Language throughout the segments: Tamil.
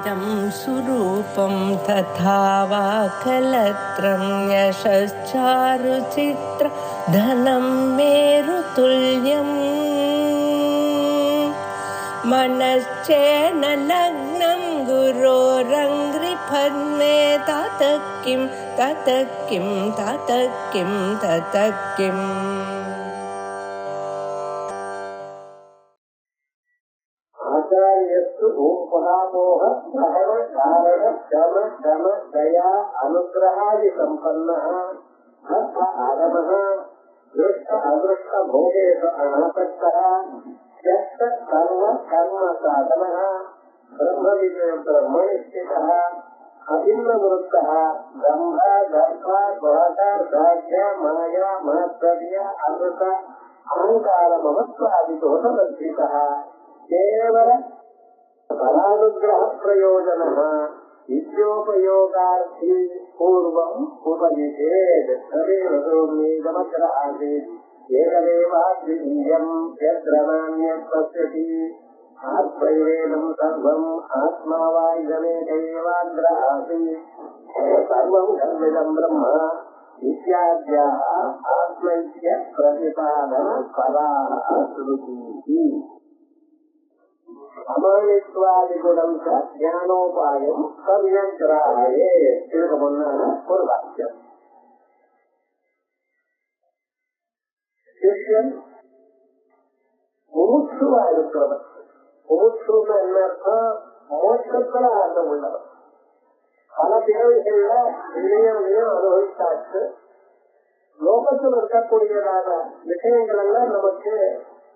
इदं सुरूपं तथा वा कलत्रं यशश्चारुचित्र धनं मेरुतुल्यम् मनश्चेन लग्नं गुरोरङ्घ्रिपद्मे ततः किं ततः किं ततः किं ततः किम् आचार्यस्तु उपहामोह सहन कारण शम शम दया अनुग्रहादि संपन्नः अर्थ आगमः दृष्ट अदृष्ट भोगेषु अनासक्तः त्यक्त सर्व कर्म साधनः ब्रह्मविद्या ब्रह्मनिष्ठितः अभिन्नवृत्तः ब्रह्म दर्भ द्वाद साध्य माया महत्प्रज्ञ अमृत अहंकार ममत्वादि दोषवर्जितः केवल फलानुग्रह प्रयोजन विद्योपयोगार्थी पूर्वं उपदिशेत् तदेव सोम्येदमग्र आसीत् एकमेवाद्वितीयं यत्र नान्यत् पश्यति आत्मैवेदं सर्वम् आत्मा वा इदमेक एवाग्र आसीत् सर्वं खल्विदं ब्रह्म इत्याद्याः आत्मैक्य प्रतिपादन फलाः श्रुतिः அமானித்வாதிகுணம் ஞானோபாயம் சம்யக்ராயே இதுக்கு முன்னால ஒரு வாக்கியம். சிஷ்யன் முமுட்சுவா இருக்கிறவர். முமுட்சுன்னு என்ன அர்த்தம்? மோட்சத்துல ஆர்வம் உள்ளவர். பல பிறவிகள்ல இணையம் அனுபவித்தாச்சு. லோகத்தில் இருக்கக்கூடியதான விஷயங்கள் எல்லாம் நமக்கு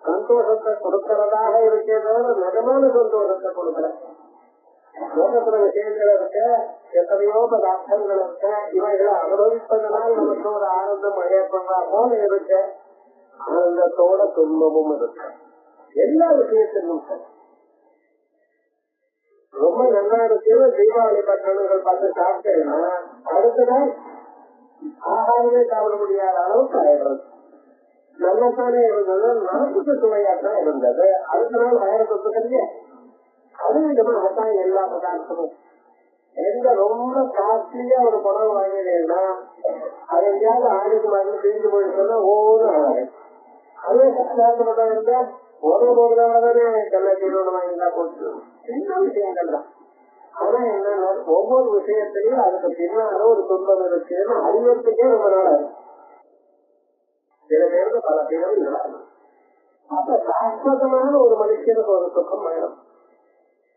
சந்தோஷத்தை கொடுக்கிறதாக இருக்கிறது. நிஜமான சந்தோஷத்தை கொடுக்கல. லோகத்துல விஷயங்கள் இருக்க, எத்தனையோ பதார்த்தங்கள் இருக்க, இவைகளை அனுபவிப்பதனால் நமக்கு ஒரு ஆனந்தம் ஏற்படுறா போல இருக்க, ஆனந்தத்தோட துன்பமும் இருக்கு. எல்லா விஷயத்திலும் ரொம்ப நல்லா இருக்கு. தீபாவளி பட்டணங்கள் பார்த்து சாப்பிட்டேன்னா அடுத்த நாள் ஆகாரமே சாப்பிட முடியாத அளவுக்கு ஆயிடுறது. நல்லதானே இருந்தது, நாட்டுக்கு சுவையாத்தான் இருந்தது. அடுத்த நாள் ஆயிரத்துக்கு அது விதமாகத்தான் எல்லா பதார்த்தமும். எங்க ரொம்ப காஸ்ட்லியா ஒரு பணம் வாங்கினேன்னா அது எங்கேயாவது ஆளுக்கு மாதிரி பிரிஞ்சு போயிட்டு ஒவ்வொரு அதே சத்தாந்த படம் இருந்தா ஒரு போதுதானே கண்ணாடி வாங்கிட்டா போச்சு. சின்ன விஷயங்கள் தான். ஆனா என்னன்னா ஒவ்வொரு விஷயத்திலையும் அதுக்கு பின்னால ஒரு துன்பம் இருக்குன்னு அறிவத்துக்கே ரொம்ப நாள் ஆகும். சில பேருக்கு பல பேரும் இல்லாது. அப்ப சாஸ்வதமான ஒரு மனுஷனுக்கு ஒரு சுகம் வேணும்.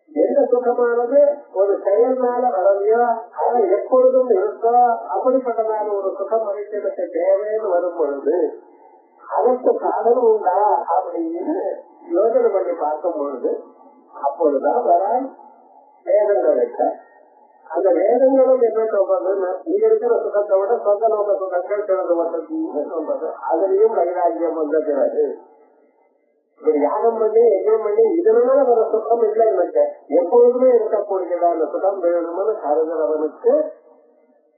எந்த சுகமானது ஒரு செயல்னால வரலையோ அதை எப்பொழுதும் இருக்கோ அப்படிப்பட்டதான ஒரு சுகம் மனுஷனுக்கு தேவைன்னு வரும் பொழுது அதற்கு சாதனம் உண்டா அப்படின்னு யோசனை பண்ணி பார்க்கும் பொழுது அப்பொழுதுதான் வர வேதங்கள் இருக்க. அந்த வேதங்களும் என்ன சொல்றதுன்னா இங்க இருக்கிற சுகத்தை விட சொந்த நோக்க சுகங்கள் சிறந்து வசதின்னு சொல்றது. அதுலயும் வைராக்கியம் வந்த பிறகு ஒரு யாகம் பண்ணி எஜம் பண்ணி இதனால வர சுகம் இல்லை எனக்கு எப்பொழுதுமே இருக்கக்கூடியதா அந்த சுகம் வேணும்னு கருதுறவனுக்கு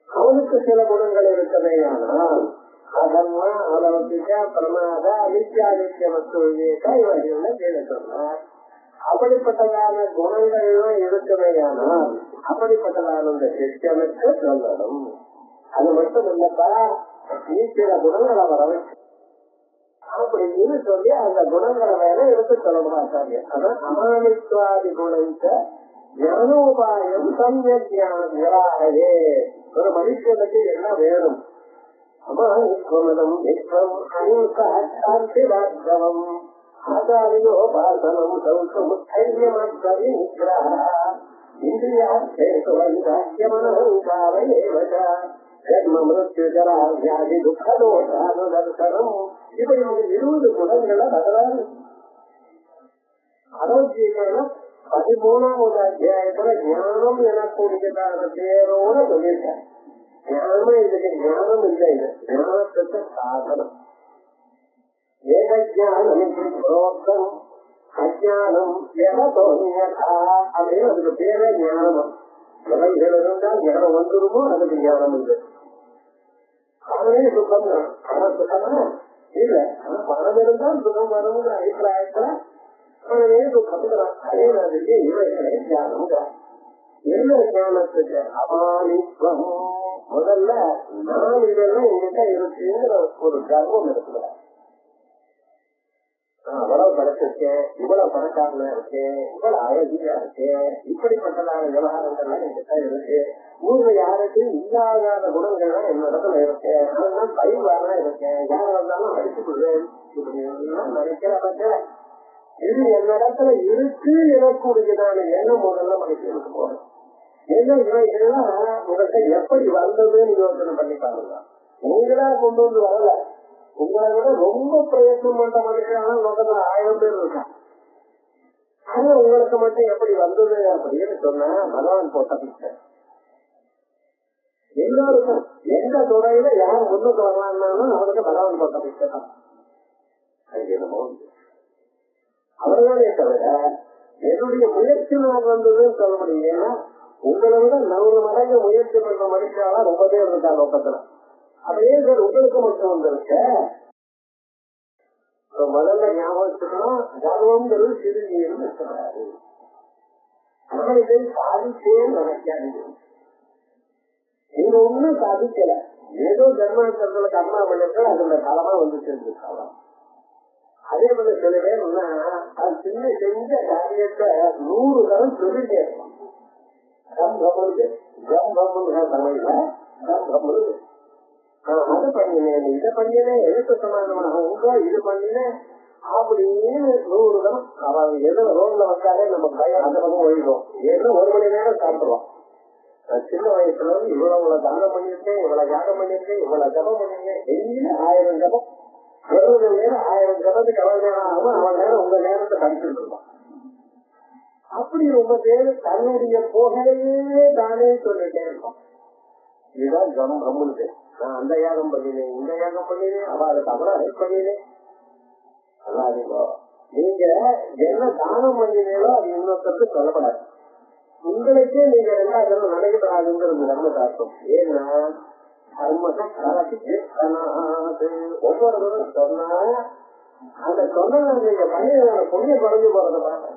அவனுக்கு சில குணங்கள் இருக்கவேயானால் அதன்மா அலவத்திக பிரமாத அனித்யாதித்ய வஸ்துவிவேக இவர்கள கேள்வி சொன்னார். அப்படிப்பட்டதான குணங்கள்லாம் இருக்கவேயானால் அப்படிப்பட்டதான இந்த சிஷ்யனுக்கு சொல்லணும். அது மட்டும் இல்லப்பா, நீ சில குணங்களை வரவச்சு அப்படின்னு சொல்லி அந்த குணங்களை வேற எடுத்து சொல்லணும் ஆச்சாரிய. அதான் அமானித்வாதி குணங்க ஞானோபாயம் சம்யக் ஞானே. ஒரு மனுஷனுக்கு என்ன வேணும்? அமானித்வம் விஸ்வம் அஹிம்சாந்தி வாஸ்தவம் ஆச்சாரியோபாசனம் சௌசம் தைரியமத்வரி நிகிரஹ இந்திரியாத்மனஹங்காரேவச ஜன்ம மிருத்யு ஜரா வியாதி துக்கதோஷானுதர்சனம். இப்படி 20 குணங்களை பகவான் ஆரோக்கியமான 13வது அத்தியாயத்துல ஞானம் எனக்கூடியதான பேரோட சொல்லியிருக்காங்க. ஞானம் இதுக்கு ஞானம் இல்லை, ஞானத்துக்கு சாதனம். ஏகஜானம் புரோக்தம் அஜானம் எதோன்யதா அப்படின்னு அதுக்கு பேரே ஞானம். எவைகள் இருந்தால் ஞானம் வந்துருமோ அதுக்கு ஞானம் இல்லை. அவனே சுகம் தான். ஆனா சுகமா இல்ல, ஆனா பணம் இருந்தால் சுகம் வரும்ங்கிற அபிப்பிராயத்துல அவனே சுகம் தான். அதே மாதிரி இவைகளே ஞானம் தான். என்ன ஞானத்துக்கு அமானித்வம். முதல்ல நான் இதெல்லாம் என்கிட்ட இருக்குங்கிற ஒரு கர்வம் இருக்குல்ல. நான் அவ்வளவு படைச்சிருக்கேன், இவ்வளவு பணக்காரனா இருக்கேன், இவ்வளவு அழகியா இருக்கேன், இப்படிப்பட்டதான விவகாரங்கள்லாம் என்கிட்ட இருக்கு. ஊர்ல யாருக்கும் இல்லாத குணங்கள்லாம் என்னிடத்துல இருக்கேன். அதெல்லாம் பயிர்வானா இருக்கேன், யார் வந்தாலும் அடிச்சு கொள்வேன். இப்படி எல்லாம் நினைக்கிற பட்ச இது என்னிடத்துல இருக்கு எனக்கூடியதான எண்ணம் முதல்ல மனுஷனுக்கு போறேன். ஏன்னா இவைகள்லாம் உங்கள்கிட்ட எப்படி வந்ததுன்னு யோசனை பண்ணி பாருங்க. நீங்களா கொண்டு வந்து வரல, உங்களை விட ரொம்ப பிரயத்னம் பண்ற மனுஷன் லோகத்துல 1000 பேர் இருக்காங்க. ஆனா உங்களுக்கு மட்டும் எப்படி வந்தது அப்படின்னு சொன்னா பகவான் போட்ட பிச்சை. எல்லாருக்கும் எந்த துறையில யார் முன்னுக்கு வரலாம்னாலும் அவருக்கு பகவான் போட்ட பிச்சை தான். அது என்னமோ அவர்களே தவிர என்னுடைய முயற்சி நான் வந்ததுன்னு சொல்ல முடியும். ஏன்னா உங்களை விட 100 மடங்கு முயற்சி பண்ற மனுஷாலாம் ரொம்ப பேர் இருக்கா லோகத்துல. அப்படியே சார் உங்களுக்கு மட்டும் வந்திருக்க. முதல்ல ஞாபகத்துக்கணும், கர்வம்ங்கிறது சிறுநீர்னு சொல்றாரு. ஆனால் இதை சாதிச்சேன்னு நினைக்காதீங்க. நீங்க ஒன்னும் சாதிக்கல, ஏதோ ஜன்மாந்தரத்துல கர்மா பண்ணிருக்க அதோட காலமா வந்து சேர்ந்துருக்கலாம். அதே போல சில பேர் அது சின்ன செஞ்ச காரியத்தை 100 தரம் சொல்லிட்டே இருக்கும். அது பண்ணினேன், இதை பண்ணினேன், எழுத்து சமாதானமாக இது பண்ணினேன் அப்படின்னு 100 தரம். அவன் எது ரோட்ல வந்தாலே நம்ம பயம் அந்த பக்கம் ஒழிக்கும். ஏதோ 1 மணி நேரம் சாப்பிடுவான். சின்ன வயசுல இவ்வளவு தானம் பண்ணிருக்கேன், இவ்வளவு யாகம் பண்ணிருக்கேன், இவ்வளவு ஜபம் பண்ணிருக்கேன், டெய்லி 1000 ஜபம், 20 நேரம் 1000 ஜபத்துக்கு எவ்வளவு நேரம் ஆகும், அவன் நேரம் உங்க நேரத்தை கழிச்சுட்டு இருப்பான். அப்படி ரொம்ப பேரு தன்னுடைய புகழையே தானே சொல்லிட்டே இருப்பான். இதுதான் ஜனம் கம்முன்னு. நான் அந்த யாகம் பண்ணினேன், இந்த யாகம் பண்ணினேன், அவளுக்கு அவ்வளவு ஹெல்ப் பண்ணினேன். அல்லாதீங்கோ, நீங்க என்ன தானம் பண்ணினீங்களோ அது இன்னொருத்தருக்கு சொல்லப்படாது. உங்களுக்கே நீங்க 2வது தடவை நினைக்கப்படாதுங்கிறது நம்ம தாக்கம். ஏன்னா ஒவ்வொருவரும் சொன்னா அந்த சொன்ன நீங்க பண்ணின புண்ணிய குறைஞ்சு போறத பாருங்க.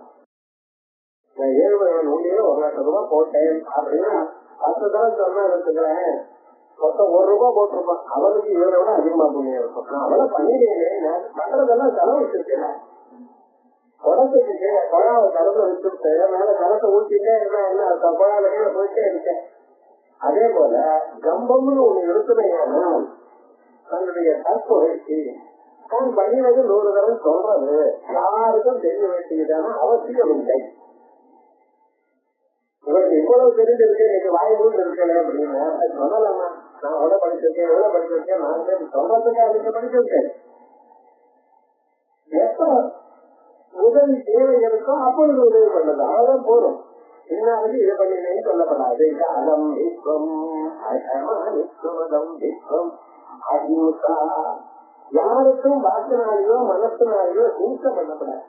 நான் 7 நூலியில 1,00,000 ரூபாய் போட்டேன் அப்படின்னா 10 தடவை சொன்னா எடுத்துக்கிறேன், மொத்தம் 1 ரூபாய் போட்டிருப்பான். அவருக்கு இவரை விட அதிகமா புண்ணியம் இருக்கும். நான் அவ்வளவு பண்ணிட்டேன், நான் பண்றதெல்லாம் செலவு வச்சிருக்கேன். குடத்துக்கு குழாவை கலந்து வச்சுட்டு மேல கலத்தை ஊற்றிட்டே இருந்தா என்ன அர்த்தம், குழாவில போயிட்டே இருக்கேன். அதே போல கம்பம்னு ஒண்ணு இருக்குதுன்னா தன்னுடைய தற்புகழ்ச்சி தான் பண்ணினது 100 தரம் சொல்றது யாருக்கும் தெரிய வேண்டியதான அவசியம் இல்லை. உங்களுக்கு இவ்வளவு தெரிஞ்சிருக்கு, நீங்க வாய்ப்பு இருக்கல அப்படின்னா சொல்லலாமா? நான் எவ்வளவு படிச்சிருக்கேன், எவ்வளவு படிச்சிருக்கேன், 4 பேர் சொல்றதுக்கு அதுக்கு படிச்சிருக்கேன். எப்ப உதவி தேவை இருக்கோ அப்பொழுது உதவி பண்ணது, அவ்வளவுதான் போதும். இன்னாவது இது பண்ணினேன்னு சொல்லப்படாது. காலம் விஸ்வம் விஸ்வம் அஹிம்சா. யாருக்கும் வாக்கினாலேயோ மனசினாலேயோ ஹிம்சை பண்ணப்படாது.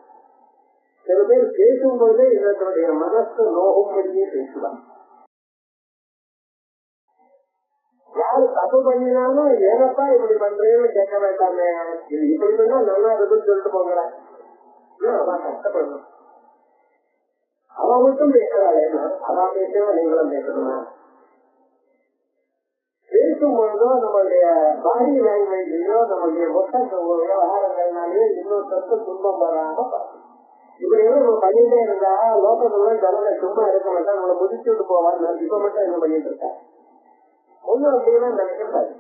சில பேர் பேசும்போதே இதனுடைய மனசு நோகும்படியே பேசுவாங்க. யாரு தப்பு பண்ணினாலும் ஏனப்பா இப்படி பண்றேன்னு கேட்க வேண்டாமே, இது இப்படி பண்ணா நல்லா இருக்குன்னு சொல்லிட்டு போங்களேன். அவன் கஷ்டப்படணும். அவன் மட்டும் பேசுறாள், அவன் பேசுவா நீங்களும் பேசணுமா? பேசும்பொழுதோ நம்மளுடைய பாடி லாங்குவேஜ்லயோ நம்மளுடைய மொத்த விவகாரங்கள்னாலேயோ இன்னொருத்தருக்கு துன்பம் வராம பார்க்கணும். இப்படி நம்ம பண்ணிட்டே இருந்தா லோகத்துல ஜனங்க சும்மா இருக்க மாட்டா, நம்மளை முதிச்சு விட்டு போவான்னு இப்ப மட்டும் என்ன பண்ணிட்டு இருக்கா ஒண்ணும் அப்படின்னா நினைக்கிறாரு.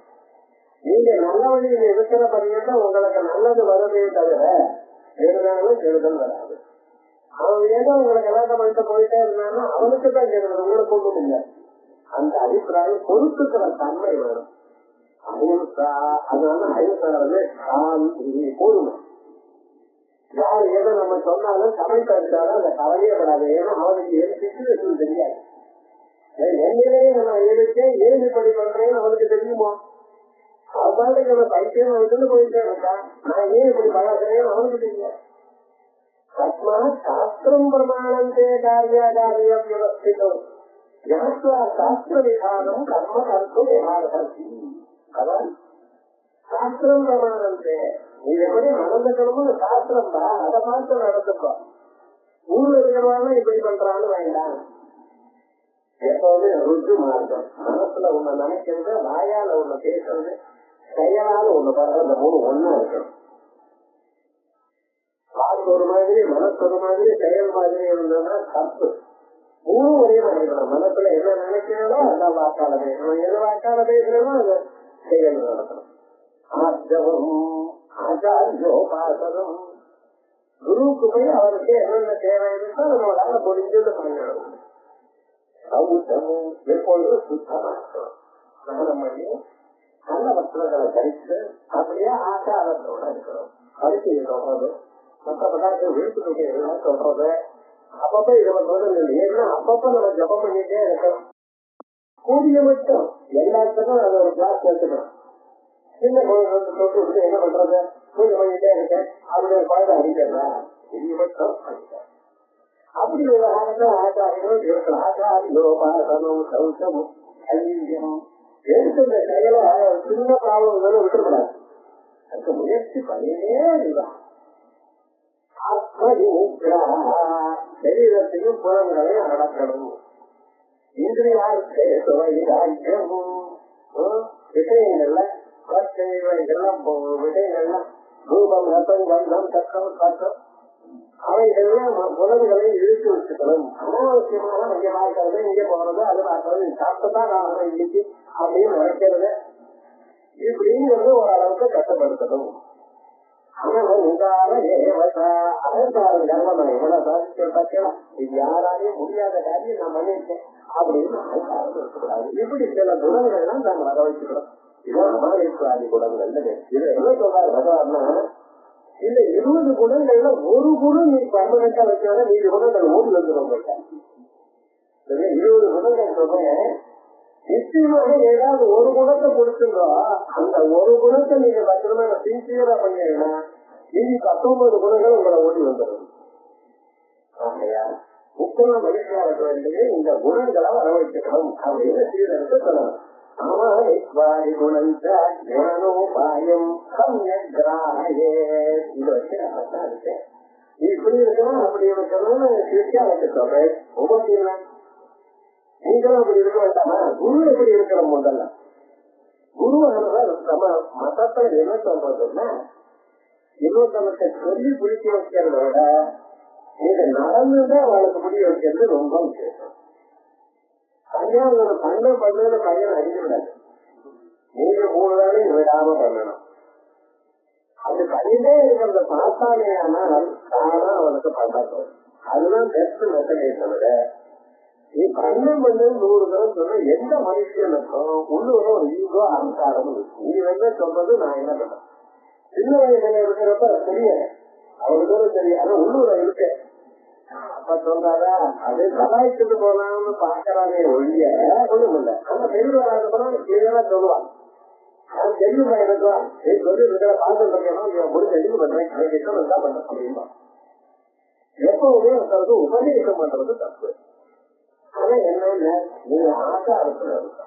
நீங்க நல்ல வழியில் இருக்கிற பண்ணிட்டா உங்களுக்கு நல்லது வருதே தவிர எழுதாலும் கெடுதல் வராது. அவன் ஏதோ உங்களுக்கு எல்லாத்த பண்ணிட்டு போயிட்டே இருந்தான்னா அவனுக்கு தான் கெடுதல், உங்களுக்கு ஒண்ணும் இல்லை. அந்த அபிப்பிராயம் பொறுத்துக்கிற தன்மை வரும். அஹிம்சா, அதனால அஹிம்சா சாந்தி பொறுமை. யார் ஏதோ நம்ம சொன்னாலும் சமைத்து அடிச்சாலும் அந்த கவலையப்படாது. ஏன்னா அவனுக்கு எது சிச்சுவேஷன் தெரியாது. என்னையே நான் எடுத்தேன், ஏன் இப்படி பண்றேன்னு அவனுக்கு தெரியுமா? அவனுக்கு நம்ம பைத்தியம் அவனுக்கு போயிட்டே இருக்கா, நான் ஏன் இப்படி பழகிறேன்னு அவனுக்கு தெரியாது. தஸ்மா சாஸ்திரம் பிரமாணந்தே காரியாகாரியம் விவஸ்திதம் ஞாத்வா சாஸ்திர விதானம் கர்ம கர்த்தும் விவகாரசி. அதான் சாஸ்திரம் பிரமாணந்தே. நீ எப்படி நடந்துக்கணும்னு சாஸ்திரம் தான், அதை பார்த்து நடந்துக்கோ. ஊர்ல இருக்கிறவங்க இப்படி பண்றான்னு வேண்டாம். எப்பவுமே ருஜு மார்க்கம். மனசுல உன்னை நினைக்கிறது, வாயால உன்னை பேசுறது, செயலால ஒண்ணு பாருங்க, அந்த மூணு ஒண்ணா இருக்கணும். வாக்கு ஒரு மாதிரி, மனசு ஒரு மாதிரி, செயல் மாதிரி இருந்ததுன்னா தப்பு. மூணு ஒரே நினைக்கணும். மனசுல என்ன நினைக்கிறதோ அதான் வாக்கால பேசணும், எது வாக்கால பேசுறதோ அதை செயல் நடத்தணும். ஆர்ஜவம் ஆச்சாரியோபாசனம். குருவுக்கு போய் அவருக்கு என்னென்ன தேவை இருக்கோ நம்மளால முடிஞ்சது பண்ணணும். சௌச்சமும் எப்பொழுது சுத்தமா இருக்கணும். ஸ்நானம் பண்ணி நல்ல வஸ்திரங்களை தரித்து அப்படியே ஆச்சாரத்தோட இருக்கணும். பரிசையை சொல்றது, மற்ற பதார்த்தம் வீட்டுக்கு எல்லாம் சொல்றது, அப்பப்ப இதை பண்றது. ஏன்னா அப்பப்ப நம்ம ஜபம் பண்ணிட்டே இருக்கணும். கூடிய மட்டும் எல்லாத்துக்கும் அதை ஒரு கிளாஸ் எடுத்துக்கணும். சின்ன குழந்தை தொட்டு விட்டு என்ன பண்றது, பூஜை பண்ணிட்டே இருக்கேன் அப்படி ஒரு குழந்தை அடிக்கிறதா, இது மட்டும் அப்படி விவகாரத்தில் ஆச்சாரியங்களும் இருக்கலாம். ஆச்சாரியோபாசனம் சௌச்சமும் ஐயம் எடுத்த செயல சின்ன ப்ராப்ளம் விட்டுக்கூடாது. அதுக்கு முயற்சி பண்ணினே இருந்தான். சரீரத்தையும் புலன்களையும் அடக்கணும். இந்திரியாருக்கு விஷயங்கள்ல இதெல்லாம் விஷயங்கள்ல ரூபம் ரத்தம் கந்தம் சத்தம் சத்தம் அவைகள்லாம் புலன்களை இழுத்து வச்சுக்கணும். அனாவசியமான இங்க பார்க்கறது, இங்க போறது, அது பார்க்கறது, சாப்பிட்டுதான் நான் இன்னைக்கு அப்படின்னு நினைக்கிறது, இப்படிங்கிறது ஓரளவுக்கு கட்டுப்படுத்தணும். அகங்காரம் கர்வம் எவ்வளவு சாதிக்க பார்க்கலாம், இது யாராலையும் முடியாத காரியம் நான் பண்ணிருக்கேன் அப்படின்னு அகங்காரம் இருக்கக்கூடாது. இப்படி சில குணங்கள்லாம் நாங்க வர வச்சுக்கிறோம். இதான் அமானேஸ்வராதி குணங்கள். இது என்ன சொல்றாரு பகவான்னா, இந்த 20 குணங்கள்ல ஒரு குணம் நீ பர்மனண்டா வச்சாலும் மீது குணங்கள் ஓடி வந்துடும். 20 குணங்கள் சொல்றேன், நிச்சயமாக ஏதாவது ஒரு குணத்தை கொடுத்துருந்தோம். அந்த ஒரு குணத்தை நீங்க பத்திரமா சின்சியரா பண்ணீங்கன்னா மீதி 19 குணங்கள் உங்களை ஓடி வந்துடும். ஆகையா முக்கியமா மகிழ்ச்சியா இருக்க வேண்டியது இந்த குணங்களை வரவழைக்கணும் அப்படின்னு சீரருக்கு சொல்லணும். குணோபாயம் இதை வச்சு நான் இருக்கேன். இப்படி இருக்கணும் அப்படி இருக்கணும்னு சிரிச்சா வச்சு சொல்றேன். ஒவ்வொரு நீங்களும் அப்படி இருக்க வேண்டாமா? குரு எப்படி இருக்கிற முதல்ல குருவானவர் நம்ம மதத்தை என்ன சொல்றதுன்னா, இன்னொருத்தவத்தை சொல்லி பிடிக்க வைக்கிறத விட இது நடந்துதான் அவளுக்கு புரிய வைக்கிறது ரொம்ப விசேஷம். கல்யாணம் பண்ண பையன் அடிக்க விடாது. நீங்க 3 வேளையும் விடாம பண்ணணும். அது பண்ணிட்டே இருக்கிறத பார்த்தாலே ஆனால் தானா அவனுக்கு பண்ண அதுதான் பெஸ்ட் மெத்தடே தவிர நீ பண்ண 100 தரம் சொல்ற எந்த மனுஷனுக்கும் உள்ளூர ஒரு ஈகோ அகங்காரம் இருக்கு. நீ என்ன சொல்றது நான் என்ன பண்றேன். சின்ன வயசுல இருக்கிறப்ப தெரியல, அவனுக்கு தெரியும். ஆனா உள்ளூர இருக்கேன் அப்ப சொல்றாரா அது கலாய்ச்சிட்டு போலாம்னு பாக்குறானே ஒழிய ஒண்ணும் இல்லை. ஆனா பெரிய வராதுதான் இதெல்லாம் சொல்லுவான். அவன் தெரியும் பையனுக்குவான் சொல்லி இருக்கிற பாசம் பண்ணணும் ஒரு தெளிவு பண்றேன் என்ன பண்றேன் அப்படின்பா. எப்பவுமே ஒருத்தருக்கு உபதேசம் பண்றது தப்பு. ஆனா என்னென்ன நீங்க ஆச்சாரத்துல இருக்கா,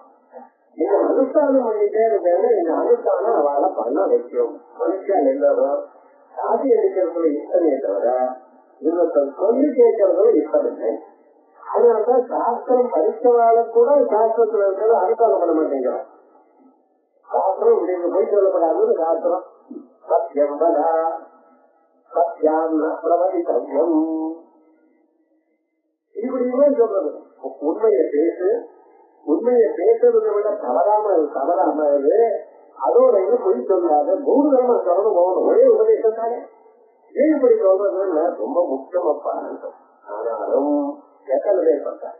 நீங்க அனுஷ்டானம் பண்ணிட்டே இருக்கேன்னு இந்த அனுஷ்டானம் அவளை பண்ண வைக்கும். மனுஷன் எல்லாரும் சாதி அடிக்கிறதுல இஷ்டமே தவிர இன்னொருத்தர் சொல்லி கேட்கறதுல இஷ்டம் இல்லை. அதனாலதான் சாஸ்திரம் படிச்சவாள கூட சாஸ்திரத்துல இருக்கிறத அனுஷ்டானம் பண்ண மாட்டேங்கிறான். சாஸ்திரம் இப்படி போய் சொல்லப்படாதுன்னு சாஸ்திரம் சத்தியம் பலா சத்தியம் பிரவதித்தவ்யம் இப்படியுமே சொல்றது. உண்மையை பேசு, உண்மையை பேசுறதை விட தவறாமது அதோட இது பொய் சொல்லாத 3 தரமா சொல்லணும் போகணும். ஒரே உபதேசம் தானே. ஏன் இப்படி சொல்றதுன்னு ரொம்ப முக்கியமாப்பா. ஆனாலும் எத்தனை பேர் பார்த்தாங்க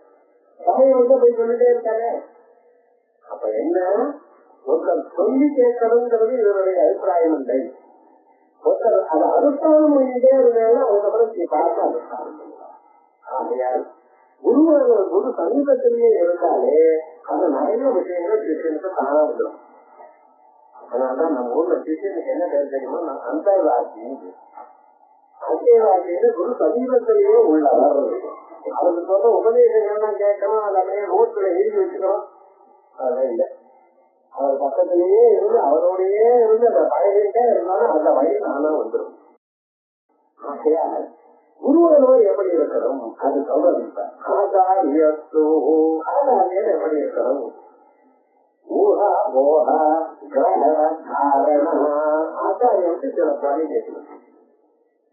சமயம் போய் சொல்லிட்டே இருக்காங்க. அப்ப என்ன ஒருத்தர் சொல்லி கேட்கணுங்கிறது இதனுடைய அபிப்பிராயம் இல்லை. ஒருத்தர் அதை அனுஷ்டானம் பண்ணிட்டே இருந்தாலும் அதுக்கப்புறம் பார்த்து அனுஷ்டானம் பண்ணுவார். ஆகையால் குரு சமீபத்திலேயே இருந்தாலே அது நிறைய விஷயங்கள் கிருஷ்ணனுக்கு தானா வந்துடும். அதனாலதான் நம்ம ஊர்ல கிருஷ்ணனுக்கு என்ன பேர் தெரியுமோ அந்தர்வாசின்னு. அந்தர்வாசின்னு குரு சமீபத்திலேயே உள்ளவர். அவருக்கு சொல்ற உபதேசங்கள்லாம் கேட்கணும், அதை அப்படியே நோட்களை எழுதி வச்சுக்கணும். அதெல்லாம் இல்லை. அவர் பக்கத்திலேயே இருந்து அவரோடையே இருந்து அதை பழகிட்டே இருந்தாலும் அந்த வழி நானா வந்துடும். குருவானவர் எப்படி இருக்கணும்? இருக்கணும். அது சொல்றது ஆதாரியத்து ஆதாரியம் எப்படி இருக்கணும்? ஊஹா போஹா கிரக காரண ஆச்சாரியனுக்கு சில பணி கேட்கணும்.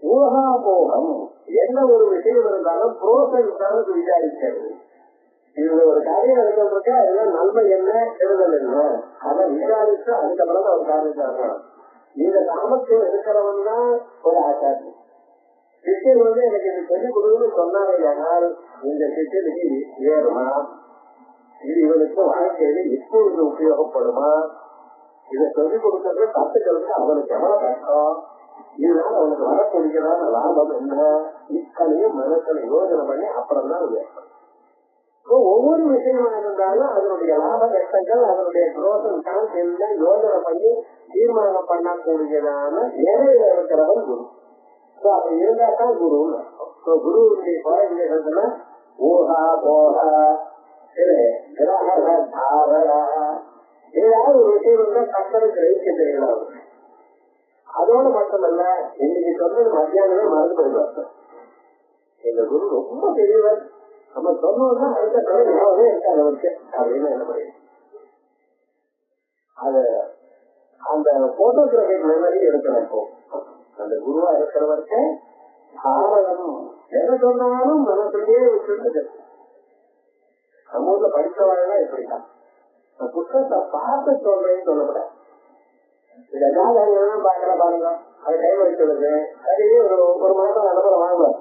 ஊஹா போகம் என்ன ஒரு விஷயம் இருந்தாலும் புரோசன்ஸ் விசாரிக்கிறது. இதுல ஒரு காரியம் நடந்திருக்க அதுல நன்மை என்ன கெடுதல் என்ன அதை விசாரிச்சு அதுக்கப்புறம் ஒரு காரியம் தரணும். இந்த சாமர்த்தியம் இருக்கிறவன் தான் ஒரு ஆச்சாரியம். சிஷியன் எனக்கு இது சொல்லிக் கொடுன்னு சொன்னாரே, ஆனால் இந்த சிஷியனுக்கு ஏறுமா, இது இவனுக்கு வாழ்க்கையில இப்பொழுது உபயோகப்படுமா, இதை சொல்லிக் கொடுக்கறது கத்துக்கிறதுக்கு அவனுக்கு எவ்வளவு கஷ்டம், இதனால அவனுக்கு வரக்கூடியதான லாபம் என்ன, இத்தனையும் மனசுல யோஜனை பண்ணி அப்புறம் தான் ஏற்படும். ஒவ்வொரு விஷயமா இருந்தாலும் அதனுடைய லாப நஷ்டங்கள் அதனுடைய குரோசன் எல்லாம் யோஜனை பண்ணி தீர்மானம் பண்ணக்கூடியதான நிலையில இருக்கிறவன் குரு. அப்படி இருந்தா தான் குரு. குருவுடைய குறைஞ்சதுன்னா ஊஹா போகா ஏதாவது ஒரு விஷயம் இருந்தா கட்டளை கிரகிக்க தெரியலாம். அதோடு மட்டுமல்ல, இன்னைக்கு சொன்னது மத்தியானமே மறந்து போயிடுவாங்க. எங்க குரு ரொம்ப பெரியவர், நம்ம சொன்னோம்னா அடுத்த கடை ஞாபகமே இருக்காது அவருக்கு அப்படின்னு என்ன பண்ணுது. அத அந்த போட்டோகிராபிக் மெமரி எடுக்கணும். இப்போ அந்த குருவா இருக்கிறவருக்கு ஆவணம் எதை சொன்னாலும் மனசுலயே வச்சிருந்தது. நம்ம ஊர்ல படித்தவாழ்னா இப்படித்தான் புத்தகத்தை பார்த்து சொல்றேன்னு சொல்லப்படாது. இந்த ஜாதகம் பாக்கல பாருங்க, அது டைம் வச்சுடுது. சரி, ஒரு மாதம் அனுபவம் வாங்குவோம்.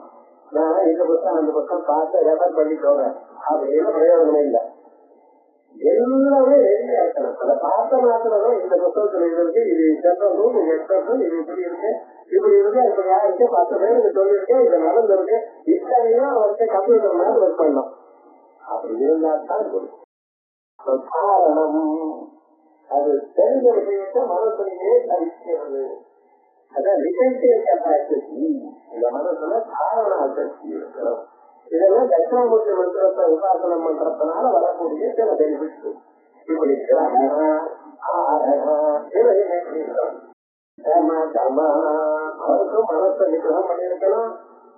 நான் இந்த புத்தகம் அந்த புத்தகம் பார்த்து ரெஃபர் பண்ணி சொல்றேன் அப்படின்னு பிரயோஜனமே இல்லை. எல்லாமே ரெடியா இருக்கணும். அதை பார்த்த மாத்திரம் இந்த புத்தகத்துல இது இருக்கு, இது சென்றும் இது எக்ஸ்பிரஸும் இது இப்படி இருக்கு, இப்படி இருக்கு, இப்ப யாருக்கு 10 பேருக்கு சொல்லியிருக்கேன், இது நடந்திருக்கு, இத்தனையும் அவருக்கு கம்ப்யூட்டர் மாதிரி ஒர்க் பண்ணணும். அப்படி இருந்தால்தான் காரணம் அது தெரிஞ்ச விஷயத்தை மனசுலயே தவிக்கிறது. அதான் ரிசல்டிவ் கெப்பாசிட்டி இந்த மனசுல காரண சக்தி இருக்கிறோம். இதெல்லாம் தட்சிணாமூர்த்தி மந்திரத்தை உபாசனம் பண்றதுனால வரக்கூடிய சில பெனிஃபிட்ஸ். இப்படி அவருக்கும் மனசை நிகிரகம் பண்ணிருக்கணும்,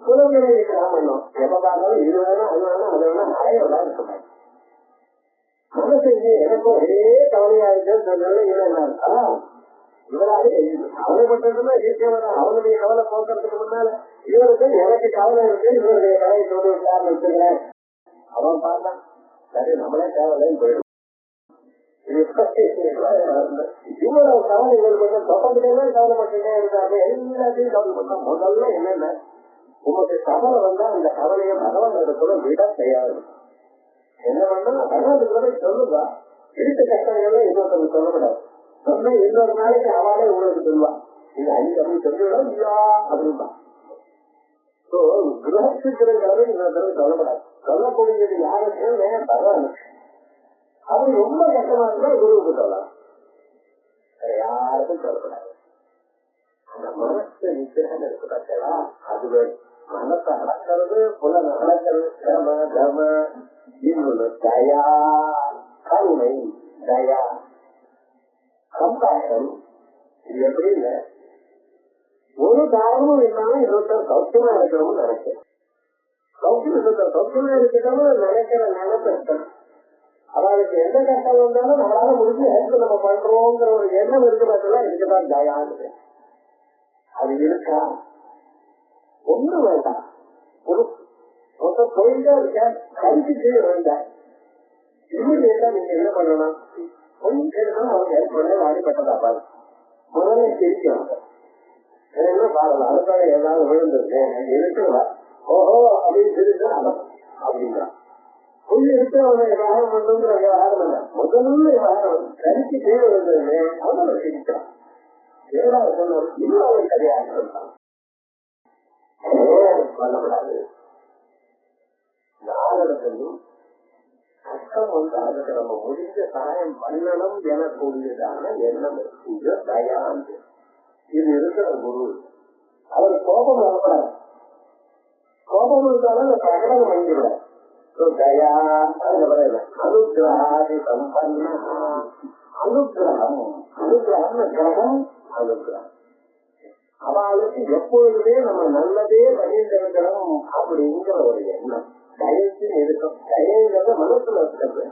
புலங்களை நிகிரகம் பண்ணும். எப்ப பார்த்தாலும் இது வேணும் அது வேணும் அது வேணும் ஆயிரம் இருக்கணும். மனசு எனக்கும் ஒரே கவலையா இருக்குன்னு சொன்னால இல்லைன்னா இவராக கவலைப்பட்டதுன்னா இருக்கவர அவனுடைய கவலை போக்குறதுக்கு முன்னால இவருக்கு எனக்கு கவலை இருக்கு, இவருடைய கவலை சொல்லி விட்டாருன்னு வச்சுக்கிறேன். அவன் பார்த்தான், சரி நம்மளே தேவையில்லைன்னு போயிடும். இவ்வளவு கவலை இவருக்கு தொடர்ந்துட்டே கவலைப்பட்டுட்டே இருக்காரு, எல்லாத்தையும் கவலைப்பட்டா முதல்ல என்னென்ன உங்களுக்கு கவலை வந்தா அந்த கவலையை பகவான் இடத்துல விட செய்யாது. என்ன பண்ணா பகவானுக்கு போய் சொல்லுவா, இருக்க கஷ்டங்கள்லாம் இன்னொருத்தருக்கு சொல்லப்படாது. சொன்ன இன்னொரு நாளைக்கு அவளே உங்களுக்கு சொல்லுவா, இது 5 அப்படி சொல்லிவிடும் இல்லையா அப்படின்பா. கிரகிக்கிறதுங்கிறது இன்னொருத்தருக்கு சொல்லப்படாது. சொல்லக்கூடியது யாருக்கு? பகவான். அது ரொம்ப கஷ்டமா இருந்தா குருவுக்கு சொல்லலாம், யாருக்கும் சொல்லப்படாது. அந்த மனசு நிச்சயம் இருக்கு பார்த்தா, அது மனத்தை அடக்கிறது புல நடக்கிறது கம கம. இன்னொன்று தயா, கருணை, தயா, கம்பாஷன். இது எப்படி இல்ல, ஒரு காரணமும் இல்லாம இன்னொருத்தர் சௌக்கியமா இருக்கணும்னு நினைக்கிறேன். சௌக்கியமா இருக்கணும்னு நினைக்கிற நினைப்பு அவளுக்கு எந்த கஷ்டம் வந்தாலும் நம்மளால முடிஞ்சு ஹெல்ப் நம்ம பண்றோங்கிற ஒரு எண்ணம் இருக்கு பார்த்தா இதுக்குதான் தயான்னு. அது இருக்கா? ஒண்ணு வேண்டாம், ஒரு போயிட்டே இருக்க கழிச்சு கீழே வேண்டாம். இமீடியட்டா நீங்க என்ன பண்ணணும், கொஞ்சம் அவங்க ஹெல்ப் பண்ண வாடிப்பட்டதா பாரு, முதல்ல சிரிக்கணும். என்ன பாருங்க, அதுக்காக ஏதாவது விழுந்திருக்கேன் இருக்குங்களா, ஓஹோ அப்படின்னு சிரிச்சா அப்படின்னா புள்ளி இருக்கு. அவனை விவகாரம் பண்ணுங்கிற விவகாரம் இல்லை, முதல்ல விவகாரம் கழிச்சு கீழே விழுந்ததுமே முதல்ல சிரிக்கிறான். ஏதாவது சொன்னாலும் இன்னும் அவன் கிடையாது பண்ணக்கூடாது. யாரிடத்திலும் கஷ்டம் வந்து அதுக்கு நம்ம முடிஞ்ச சகாயம் பண்ணணும் எனக்கூடியதான எண்ணம் இருக்கு. தயாந்து இது இருக்கிற குரு. அவர் கோபம் வரப்படாது, கோபம் இருந்தாலும் அந்த பிரகடனம் பண்ணிவிடாது. தயா அனுகிரகாதி சம்பன்ன. அனுகிரகம், அனுகிரகம் கிரகம், அனுகிரகம் அவளுக்கு எப்பொழுதுமே நம்ம நல்லதே பண்ணியிருக்கணும் அப்படிங்கிற ஒரு எண்ணம் தயவுன்னு இருக்கும். தயவுங்கிறத மனசுல இருக்கிறது.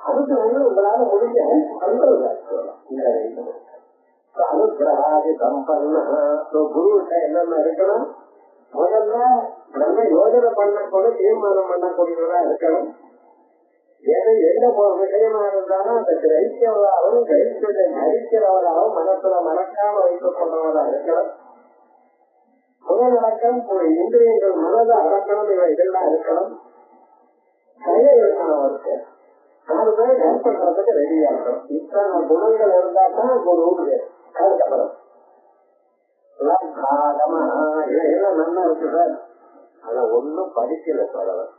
அதுக்கு உங்களால முடிஞ்ச பண்றது இந்த அனுகிரகாதி சம்பன்னா. குருவிட்ட என்னென்ன இருக்கணும்? முதல்ல நல்ல யோஜனை பண்ணக்கூட தீர்மானம் பண்ணக்கூடியவரா இருக்கணும். எதை எந்த விஷயமா இருந்தாலும் அந்த கிரகிக்கிறவராகவும் கிரகிச்சதை நடிக்கிறவராகவும் மனசுல மறக்காம வைத்துக் கொண்டவரா இருக்கணும். புலநடக்கம் இந்திரியங்கள் மனதை அடக்கணும். இவை இதெல்லாம் இருக்கணும். கையை இருக்கணும். அவருக்கு 4 பேர் ஹெல்ப் பண்றதுக்கு ரெடியா இருக்கணும். இத்தனை குணங்கள் இருந்தா தான் குரு. அதுக்கப்புறம் இதெல்லாம் நல்லா இருக்கு சார். ஆனா ஒன்னும் படிக்கல சொல்லவர்.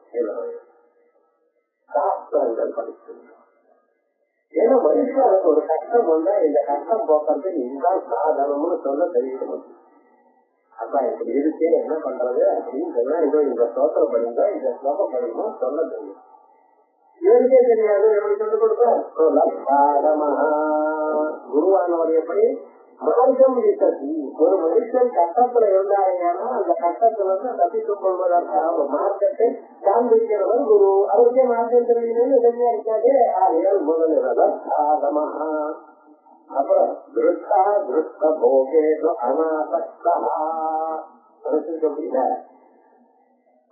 சாஸ்திரங்கள் படிச்சிருந்தோம். ஏன்னா மனுஷனுக்கு ஒரு கஷ்டம் வந்தா இந்த கஷ்டம் போக்குறதுக்கு இதுதான் சாதனம்னு சொல்ல தெரியும். அப்பா இப்படி இருக்கே என்ன பண்றது அப்படின்னு சொன்னா இதோ இந்த ஸ்தோத்திரம் படிங்க, இந்த ஸ்லோகம் படிங்க சொல்ல தெரியும். இவருக்கே தெரியாது. எப்படி சொல்லிக் கொடுப்பார்? குருவானவர் எப்படி மார்க்கம் விட்டது. ஒரு மனுஷன் கட்டத்துல இருந்தாங்கன்னா அந்த கட்டத்துல இருந்து தப்பித்துக் கொள்வதற்கான ஒரு மார்க்கத்தை காண்பிக்கிறவர் குரு. அவருக்கே மார்க்கம் தெரியுதுன்னு எதுவுமே இருக்காது. ஆகையால் முதல் சாதமா. அப்புறம் திருஷ்டா திருஷ்ட போகேது அனாசக்தா. புரியுதா?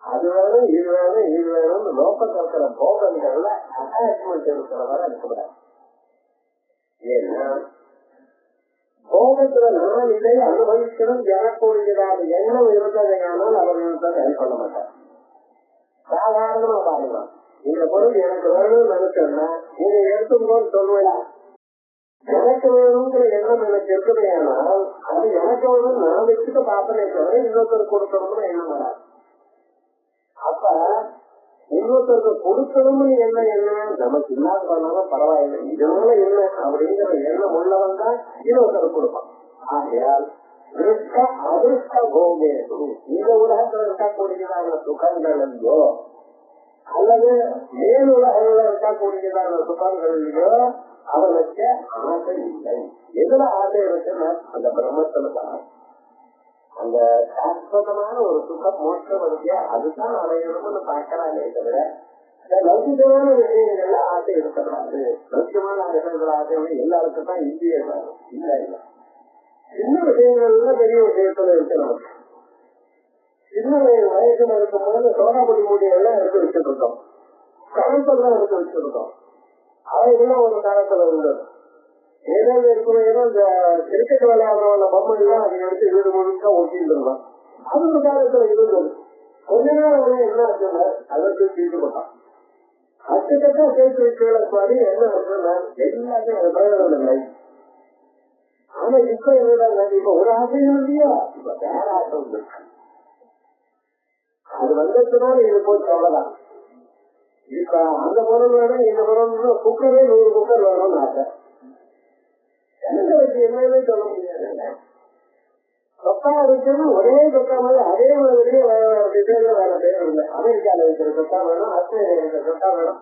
அது வேணும் இது வேணும் இது வேணும் லோகத்தில் இருக்கிற போகங்கள்ல அட்டாச்மெண்ட் இருக்கிறவரை இருக்கக்கூடாது. ஏன்னா போகத்துல நான் இதை அனுபவிக்கணும் எனக்கூடியதான எண்ணம் இருந்ததையானால் அவர்களுக்கு ஹெல்ப் பண்ண மாட்டார். சாதாரணமா பாருங்க, இந்த பொருள் எனக்கு வேணும்னு நினைச்சோம்னா இதை எடுத்துக்கோன்னு சொல்லுவேன். எனக்கு வேணுங்கிற எண்ணம் எனக்கு இருக்குதையானால் அது எனக்கு வேணும் நான் வச்சுட்டு பாப்பனே தவிர இன்னொருத்தருக்கு கொடுக்கணும்னு எண்ணம் வராது. அப்ப இன்னொருத்தருக்கு கொடுக்கணும்னு என்ன என்ன நமக்கு இல்லாத பண்ணாலும் பரவாயில்லை, இதனால என்ன அப்படிங்கிற எண்ணம் உள்ளவன் தான் இன்னொருத்தருக்கு கொடுப்பான். ஆகையால் அதிர்ஷ்ட போகேது. இந்த உலகத்தில் இருக்கக்கூடியதான சுகங்களையோ அல்லது மேல் உலகங்கள் இருக்கக்கூடியதான சுகங்களையோ அவனுக்கு ஆசை இல்லை. எதுல ஆசை இருக்குன்னா அந்த பிரம்மத்துல தான். அந்த சாஸ்வதமான ஒரு சுகம் மோட்சம் இருக்கு, அதுதான் அடையணும்னு பார்க்கறானே தவிர லௌகிகமான விஷயங்கள்ல ஆசை இருக்கக்கூடாது. லௌகிகமான விஷயங்கள் ஆசை எல்லாருக்கும் தான் இந்திய இல்ல இல்ல. சின்ன விஷயங்கள்ல பெரிய விஷயத்துல இருக்கு. நமக்கு சின்ன வயசுல இருக்கும்போது சோடாபடி மூடியெல்லாம் எடுத்து வச்சுட்டு இருக்கோம், கணக்கெல்லாம் எடுத்து வச்சிருக்கோம். அவைகள்லாம் ஒரு காலத்துல இருந்தது. ஏதாவது இருக்கணும். ஏதோ இந்த கிரிக்கெட் விளையாடுறவங்க பொம்மை எல்லாம் அதை எடுத்து வீடு முழுக்க ஒட்டிட்டு இருந்தோம். அது ஒரு காலத்துல இருந்தது. கொஞ்ச நாள் என்ன ஆச்சுன்னா அதற்கு தீட்டு போட்டான். அச்சுக்கட்டா சேர்த்து வைக்கிற மாதிரி என்ன ஆச்சுன்னா எல்லாத்தையும் அது பிரயோஜனம் இல்லை. ஆனா இப்ப என்னடா இப்ப ஒரு ஆசையும் இல்லையா, இப்ப வேற ஆசை வந்து அது வந்ததுனால இது போச்சு, அவ்வளவுதான். இப்ப அந்த பொருள் வேணும் இந்த பொருள் குக்கரே 100 குக்கர் வேணும்னு ஆசை. என்னன்னு சொல்ல முடியாது. சொக்கா இருக்குன்னு ஒரே சொக்கா மாதிரி அதே மாதிரியே வேற பேர் இல்லை. அமெரிக்கால இருக்கிற சொக்கா வேணும், ஆஸ்திரேலியா இருக்கிற சொக்கா வேணும்.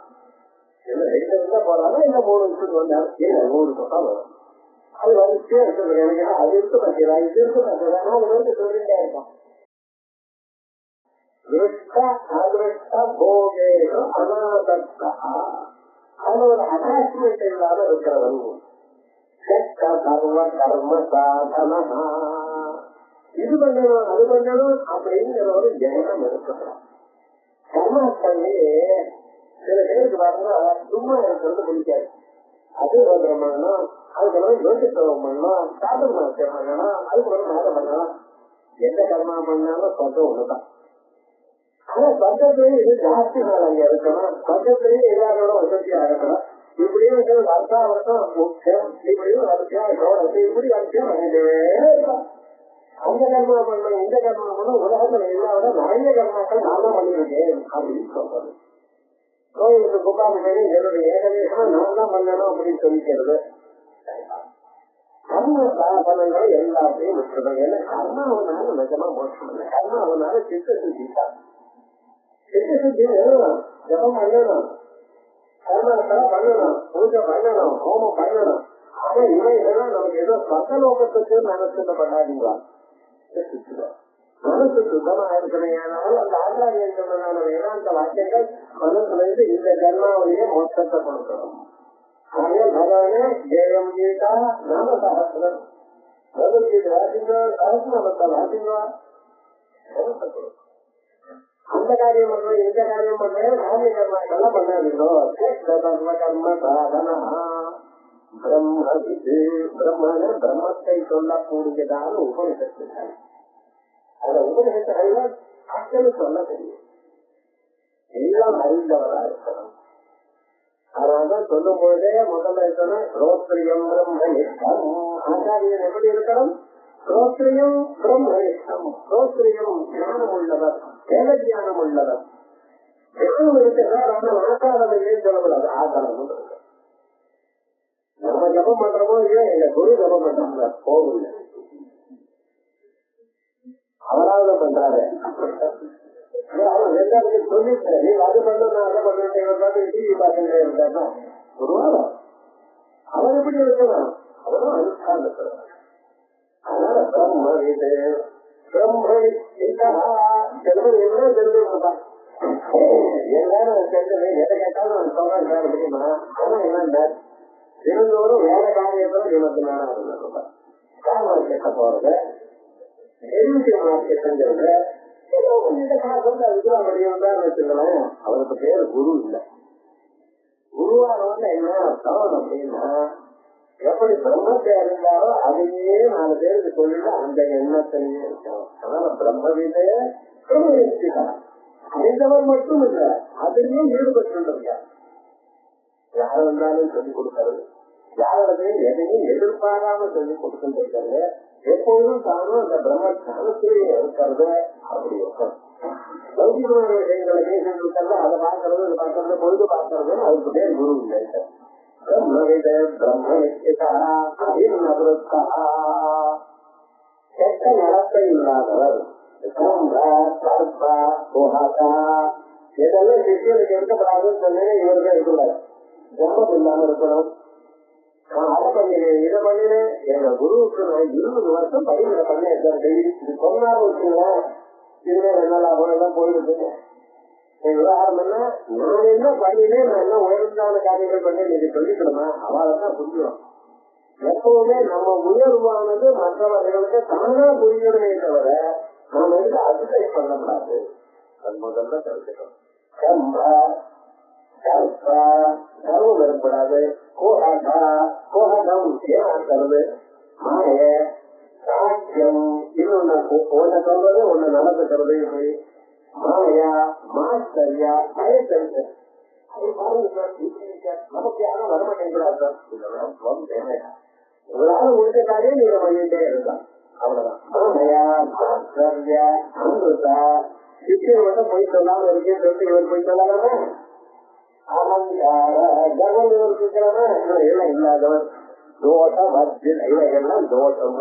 என்ன 2 இருந்தா போறாலும் இல்ல 3 விஷயத்துக்கு வந்தாலும் இல்ல 100 சொக்கா வேணும். அது வரிசையா இருக்குது. எனக்கு அது இருக்கு பார்த்தீங்களா, இது இருக்கு பார்த்தீங்களா, அது வந்து சொல்லிட்டே இருக்கும். அதுல ஒரு அட்டாச்மெண்ட் இல்லாம இருக்கிறவன் கர்ம கர்ம சாதனா. இது பண்ணணும் அது பண்ணணும் அப்படிங்கிற ஒரு எண்ணம் இருக்கணும். கர்மாக்கள்லயே சில பேருக்கு பாருங்க சும்மா இருக்கிறது பிடிக்காது. அது பண்ணணும், அதுக்கப்புறம் யோசித்தவம் பண்ணணும், சாதனம் பண்ணணும், அதுக்கப்புறம் மேல பண்ணணும். எந்த கர்மா பண்ணாலும் சொந்தம் ஒண்ணுதான். ஆனா சொந்தத்திலேயே இது ஜாஸ்தி நாள் அங்க இருக்கணும், சொந்தத்திலேயே எல்லாரோட வசதியா இருக்கணும். இப்படியும் வருஷா வருஷம் முக்கியம், இப்படியும் வரிசையா இப்படி வரிசையா பண்ணிட்டே இருக்கும். அந்த கர்மா பண்ணணும் இந்த கர்மா பண்ணணும், உலகத்துல எல்லாரோட நிறைய கர்மாக்கள் நான் தான் பண்ணிருக்கேன் அப்படின்னு சொல்றது. கோயிலுக்கு கும்பாபிஷேகம் என்னுடைய ஏகதேசமா நான் தான் பண்ணணும் அப்படின்னு சொல்லிக்கிறது. கர்ம சாதனங்களை எல்லாத்தையும் விட்டுருக்கோம். ஏன்னா கர்மாவனால நிஜமா மோசம் இல்லை. கர்மாவனால சித்த சுத்தி தான். சித்த சுத்தி எழுதணும், ஜபம் பண்ணணும், கர்மத்தெல்லாம் பண்ணணும், பூஜை பண்ணணும், ஹோமம் பண்ணணும். ஆனா இவைகள்லாம் நமக்கு ஏதோ சத்தலோகத்துக்கு நினைச்சுட்டு பண்ணாதீங்களா. மனசு சுத்தமா இருக்கணையானாலும் அந்த ஆச்சாரியன் சொன்னதான வேதாந்த வாக்கியங்கள் மனசுல இருந்து இந்த ஜன்மாவிலேயே மோட்சத்தை கொடுக்கணும். பகவானே ஜெயம் கீதா நாம சகசிரம் பகவத்கீதை வாசிங்கோ, சகசிரநாமத்தை வாசிங்கோ, அந்த காரியம் பண்றோம் இந்த காரியம் பண்றேன் காரிய கர்மாக்கெல்லாம் பண்ணாதீங்களோ. கர்ம சாதனா பிரம்மவிது பிரம்மன பிரம்மத்தை சொல்லக்கூடியதான உபனிஷத்துகள். அந்த உபனிஷத்துகள் அச்சல் சொல்ல தெரியும், எல்லாம் அறிந்தவரா இருக்கணும். அதனால்தான் சொல்லும் பொழுதே முதல்ல இருக்கணும் ஸ்ரோத்ரியம் பிரம்மனிஷ்டம். ஆச்சாரியன் எப்படி இருக்கணும்? ஸ்ரோத்ரியம் பிரம்மனிஷ்டம். ஸ்ரோத்ரியம் ஞானம் உள்ளவர், வேத ஞானம் உள்ளவர். ஞானம் இருக்கிறதா நம்ம ஆச்சாரம் இல்லைன்னு சொல்லக்கூடாது, ஆச்சாரம் இருக்கு. நம்ம ஜபம் பண்றோமோ இல்லையோ எங்க குரு ஜபம் பண்றாங்க போகல, அவராவது பண்றாரு. எல்லாருக்கும் சொல்லிட்டேன், நீ அது பண்ண நான் அதை பண்ணிட்டேன் டிவி பார்த்துட்டே இருந்தாருன்னா குருவாரா அவர் எப்படி இருக்கணும்? அவரும் அனுஷ்டான இருக்கிறார். அதனால பிரம்ம வீடு பிரம்மணி சிலவர் என்ன தெரிஞ்சுருப்பான், எல்லாரும் தெரிஞ்சது எதை கேட்டாலும் சொல்றாங்க தெரியுமா? ஆனா என்ன இருந்தோறும் வேற காரியத்துல இருபத்தி நாளா இருந்தார். கேட்க போறது செஞ்சவங்க வச்சுக்கலாம். அவருக்கு பேரு குரு இல்ல. குருவானவங்க என்ன அர்த்தம் அப்படின்னா, எப்படி பிரம்மத்தை அறிந்தாரோ அதையே 4 பேருக்கு சொல்லிட்டு அந்த எண்ணத்திலேயே இருக்கணும். அதனால பிரம்ம விதைய அறிந்தவர் மட்டும் இல்ல, அதிலையும் ஈடுபட்டு யார வந்தாலும் சொல்லிக் கொடுக்கறது, யாரிடத்தையும் எதையும் எதிர்பாராம சொல்லிக் கொடுக்கின்றது, எப்பொழுதும் தானும் அந்த பிரம்ம ஞானத்திலேயே இருக்கிறது. அப்படி இருக்கும் லௌகிகமான விஷயங்களை பேசுறது, அதை பார்க்கறது இது பார்க்கறது பொழுது பார்க்கறதுன்னு அதுக்கு பேர் குரு இல்லை. பிரம்மவித பிரம்மனிஷ்டிதா கெட்ட நடத்தை இல்லாதவர், இதெல்லாம் சிஷியனுக்கு எடுக்கப்படாதுன்னு சொன்னேன். இவருக்கு இருக்கக்கூடாது, ஜம்பம் இல்லாம இருக்கணும். அதை பண்ணினேன் இதை பண்ணினேன், எங்க குருவுக்கு நான் 20 வருஷம் பரிந்துரை பண்ணேன். இது சொன்னாலும் வச்சுங்களேன், இதுவே என்ன லாபம் எல்லாம் போயிடுது. விவகாரம் என்ன, நான் என்ன பண்ணினேன், நான் என்ன உயர்ந்தான காரியங்கள் பண்ணேன் நீங்க சொல்லிக்கணுமா? அவளைதான் புரியும். எப்பவுமே நம்ம உயர்வானது மற்றவர்களுக்கு தானா புரியணுமே தவிர நாம எதுக்கு அட்வைஸ் பண்ணக்கூடாது. அது முதல்ல தெரிஞ்சுக்கணும். கர்வம் ஏற்படாது. கோகம் ஏமாத்துறது, மாய சாட்சியம், இன்னொன்னு ஒன்ன சொல்றது ஒண்ணு நடந்துக்கிறது, இப்படி மாயா மாஸ்டரியா பயத்தறிவு. அது பாருங்க சார், நமக்கு யாரும் வரமாட்டேங்கிறாரு. உங்களால முடிஞ்ச காரியம் நீங்க பண்ணிட்டே இருக்கலாம், அவ்வளவுதான். மாயா மாஸ்டரியா அமிர்தா சிஷியர் மட்டும் போய் சொல்லாம இருக்கேன்னு சொல்லிட்டு இவர் போய் சொல்லாம அலங்கார கர்வம் இருக்கிறவன எல்லாம் இல்லாதவர், தோஷம் அர்ஜுன் இவைகள்லாம் தோஷம்.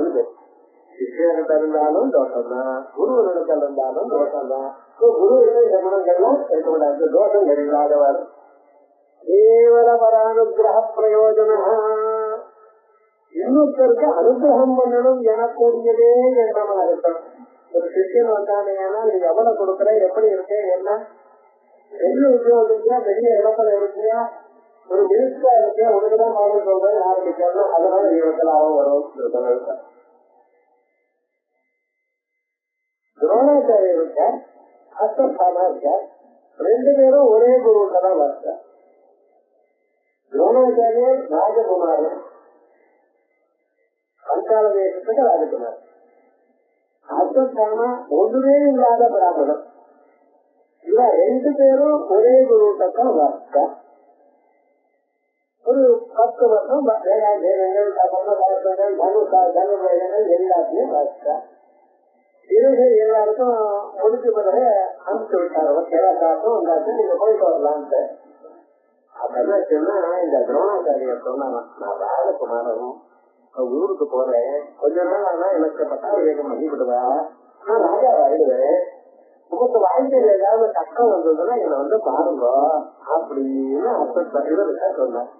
சிஷியர்கிட்ட இருந்தாலும் தோஷம் தான், குருவனிடத்தில் இருந்தாலும் தோஷம் தான். குருவிட இந்த குணங்கள்லாம் இருக்கக்கூடாது, தோஷங்கள் இல்லாதவர். கேவல பரானுகிரக பிரயோஜன, இன்னொருத்தருக்கு அனுகிரகம் பண்ணணும் எனக்கூடியதே எண்ணமா இருக்கணும். ஒரு சிஷியன் வந்தானே, நீ எவ்வளவு கொடுக்குற, எப்படி இருக்க, என்ன பெரிய உத்தியோகம் இருக்கியா, பெரிய இடத்துல இருக்கியா, ஒரு மினிஸ்டரா இருக்கியா, உனக்குதான் பாடம் சொல்றேன் ஆரம்பிக்கணும். அதனால இவருக்கு லாபம் வரும். துரோணாச்சாரியர் இருக்கார், அஸ்வத்தாமா இருக்கார், 2 பேரும் ஒரே குருவுக்கு தான் வர்றார். துரோணாச்சாரியர் ராஜகுமாரன், பஞ்சால தேசத்துக்கு ராஜகுமார். அஸ்வத்தாமா ஒன்றுமே இல்லாத பிராமணன். இவ 2 பேரும் ஒரே குருவுக்கு வர்றார். ஒரு 10 வருஷம் வேதங்கள் தபங்கள் தனுவேதங்கள் எல்லாத்தையும் வர்றார். இவர்கள் எல்லாருக்கும் முடிஞ்ச பிறகு அனுப்பிச்சு விட்டாரு. கேரளாக்கும் வந்தாச்சு, நீங்க போயிட்டு வரலான்ட்டு. அப்ப என்ன சொன்னா, இந்த துரோணாச்சாரியர் சொன்னாங்க, நான் ராஜகுமாரனும் ஊருக்கு போறேன், கொஞ்ச நாள் ஆனா எனக்கு பட்டாபிஷேகம் பண்ணிவிடுவா, நான் ராஜா ஆயிடுவேன், உங்களுக்கு வாழ்க்கையில ஏதாவது கஷ்டம் வந்ததுன்னா என்னை வந்து பாருங்க அப்படின்னு இவருக்கா சொன்னார்.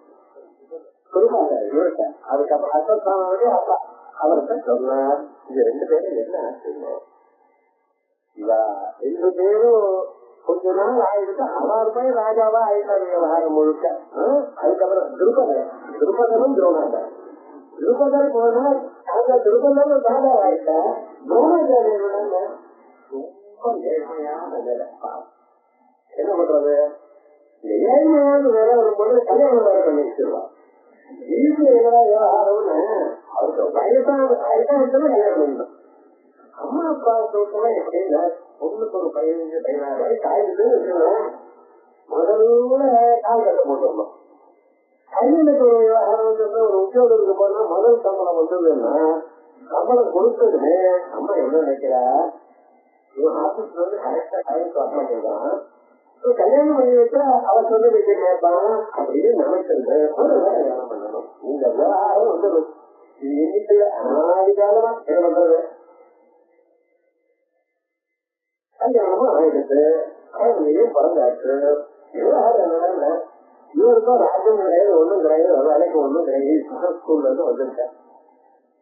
குருமாச்சாரி இவருக்க. அதுக்கப்புறம் அஸ்வத்தாமனுடைய அப்பா அவர்கிட்ட சொன்னார். இது 2 பேரும் என்ன ஆச்சுங்க, இவா 2 பேரும் கொஞ்ச நாள் ஆயிடுச்சு. அவருமே ராஜாவா ஆயிட்டாரு விவகாரம் முழுக்க. அதுக்கப்புறம் திருப்பதனும் துரோணாச்சாரி. திருப்பதன் போனால் அந்த திருப்பதனும் ராஜா ஆயிட்டா. துரோணாச்சாரிய ரொம்ப ஏழ்மையான நிலை. என்ன பண்றது, இந்த ஏழ்மையான நிலை வரும்போது கல்யாணம் வேற பண்ணி வச்சிருவான். வீட்டுல எங்கடா விவகாரம்னு அவருக்கு வயசான கல்யாணம் பண்ணணும். அம்மா அப்பா தோட்டம்லாம் எப்படின்னா பொண்ணுக்கு ஒரு 15-16 வயசு ஆயிடுச்சுன்னு வச்சுக்கோங்க, முதல்ல கால் கட்ட போட்டுருந்தோம். பையனுக்கு ஒரு விவகாரம் ஒரு உத்தியோகத்துக்கு போனா முதல் சம்பளம் வந்ததுன்னா சம்பளம் கொடுத்ததுன்னு அம்மா என்ன நினைக்கிறா, இவன் ஆபீஸ்ல வந்து கரெக்டா டைமுக்கு வர மாட்டேங்கிறான், கல்யாணம் பண்ணி வச்சா அவ சொன்ன வீட்டு கேட்பான் அப்படின்னு நினைக்கிறது ஒரு கல்யாணம் பண்ணணும். இந்த விவகாரம் வந்து இது எண்ணிக்கையில அனாதிகாலமா என்ன பண்றது, கல்யாணமும் ஆயிடுச்சு, குழந்தையும் பிறந்தாச்சு. விவகாரம் என்னன்னா இவருக்கும் ராஜ்யம் கிடையாது, ஒண்ணும் கிடையாது, வேலைக்கு ஒண்ணும் கிடையாது. ஸ்கூல்ல இருந்து வந்துருக்கேன்,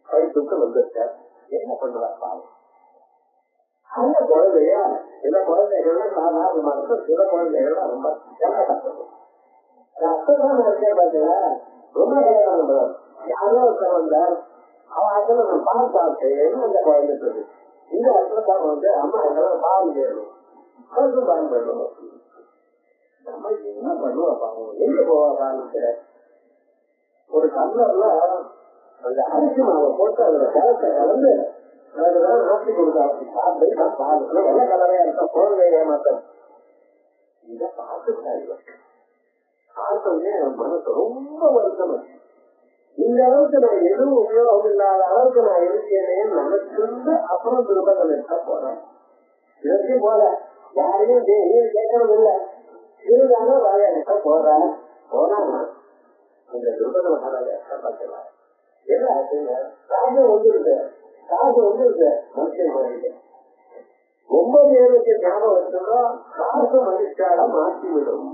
படிப்புக்கு வந்துருக்கேன். என்ன பண்ணுவார் பாவம் அந்த குழந்தையா? சில குழந்தைகள்லாம் சாதாரணமா இருக்கும், சில குழந்தைகள்லாம் ரொம்ப கஷ்டப்படும். அப்பதான் இருக்கேன் பாத்தீங்களா, ரொம்ப கல்யாணம் பண்றாரு. யாரோ ஒருத்தர் வந்தார், அவன் அதுல நான் பால் சாப்பிட்டேன். அந்த குழந்தைக்கு இருக்கு இந்த இடத்துல தான் வந்து அம்மா எல்லாம் பால் வேணும், அதுக்கும் பால் வேணும். நம்ம என்ன பண்ணுவா பாவம், எங்க போவா பாலுக்கு? ஒரு கல்லர்ல அந்த அரிசி மாவை போட்டு அதுல ஜலத்தை கலந்து அதுதான் ஆட்சி கொடுத்தாங்க. சாப்பிட்டு பால் வெள்ளை கலரையா இருக்க குழந்தை ஏமாத்த இதை பார்த்துட்டாங்க. பார்த்தோன்னே மனசு ரொம்ப வருத்தம். இந்த அளவுக்கு நான் எதுவும் உபயோகம் இல்லாத அளவுக்கு நான் இருக்கேனே நினைச்சிருந்து அப்புறம் திருப்பத்தில் இருக்க போறேன். இதற்கு போல யாரையும் கேட்கறது இல்லை, இருந்தாலும் வேலை இருக்க போறேன். போனா இந்த திருப்பதி மகாராஜா கஷ்டப்பட்டுவார். என்ன ஆச்சுங்க, காசு வந்துருக்கு, காசு வந்துருக்கு, மனுஷன் மாறிட்டு ரொம்ப பேருக்கு ஞாபகம் வச்சிருந்தோம். காசு மனுஷால மாற்றி விடும்.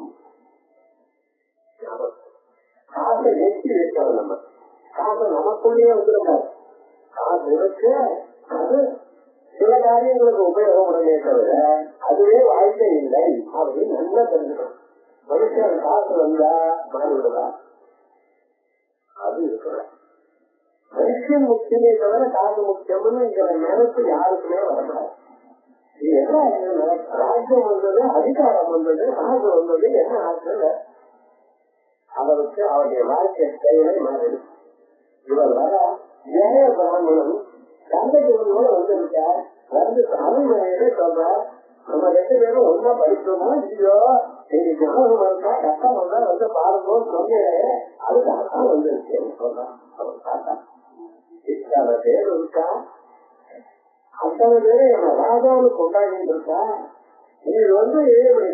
காசை எட்டி வைக்கணும். நம்ம காசை நமக்குள்ளேயே வந்துருக்காரு. காசு இருக்கு, அது சில காரியங்களுக்கு உபயோகப்படவே தவிர அதுவே வாழ்க்கை இல்லை அப்படின்னு நல்லா தெரிஞ்சுக்கணும். மனுஷன் காசு வந்தா மாறிவிடுதா? அது இருக்கல. மனுஷன் முக்கியமே தவிர காசு முக்கியம்னு இங்க நினைச்சு யாருக்குமே வரக்கூடாது. இது என்ன ராஜ்யம் வந்தது, அதிகாரம் வந்தது, காசு வந்தது, என்ன ஆச்சு அதை வச்சு அவருடைய வாழ்க்கை செயலை மாறிடு. இவர் வர ஜெய பிராமணன் கந்தகுருவோட வந்திருக்கார். வந்து அருள்மனையிலே சொல்றார், நம்ம 2 பேரும் ஒன்னா படிச்சோமோ இல்லையோ, இன்னைக்கு ஞாபகம் இருக்கா, கஷ்டம் வந்தா வந்து பாருங்கன்னு சொன்னேன், அதுக்கு அர்த்தம் வந்துருக்கேன்னு சொல்றான். அவர் பார்த்தா இத்தனை பேர் இருக்கா, அத்தனை பேரு என்ன ராஜாவுக்கு கொண்டாடிட்டு இருக்கா. இது வந்து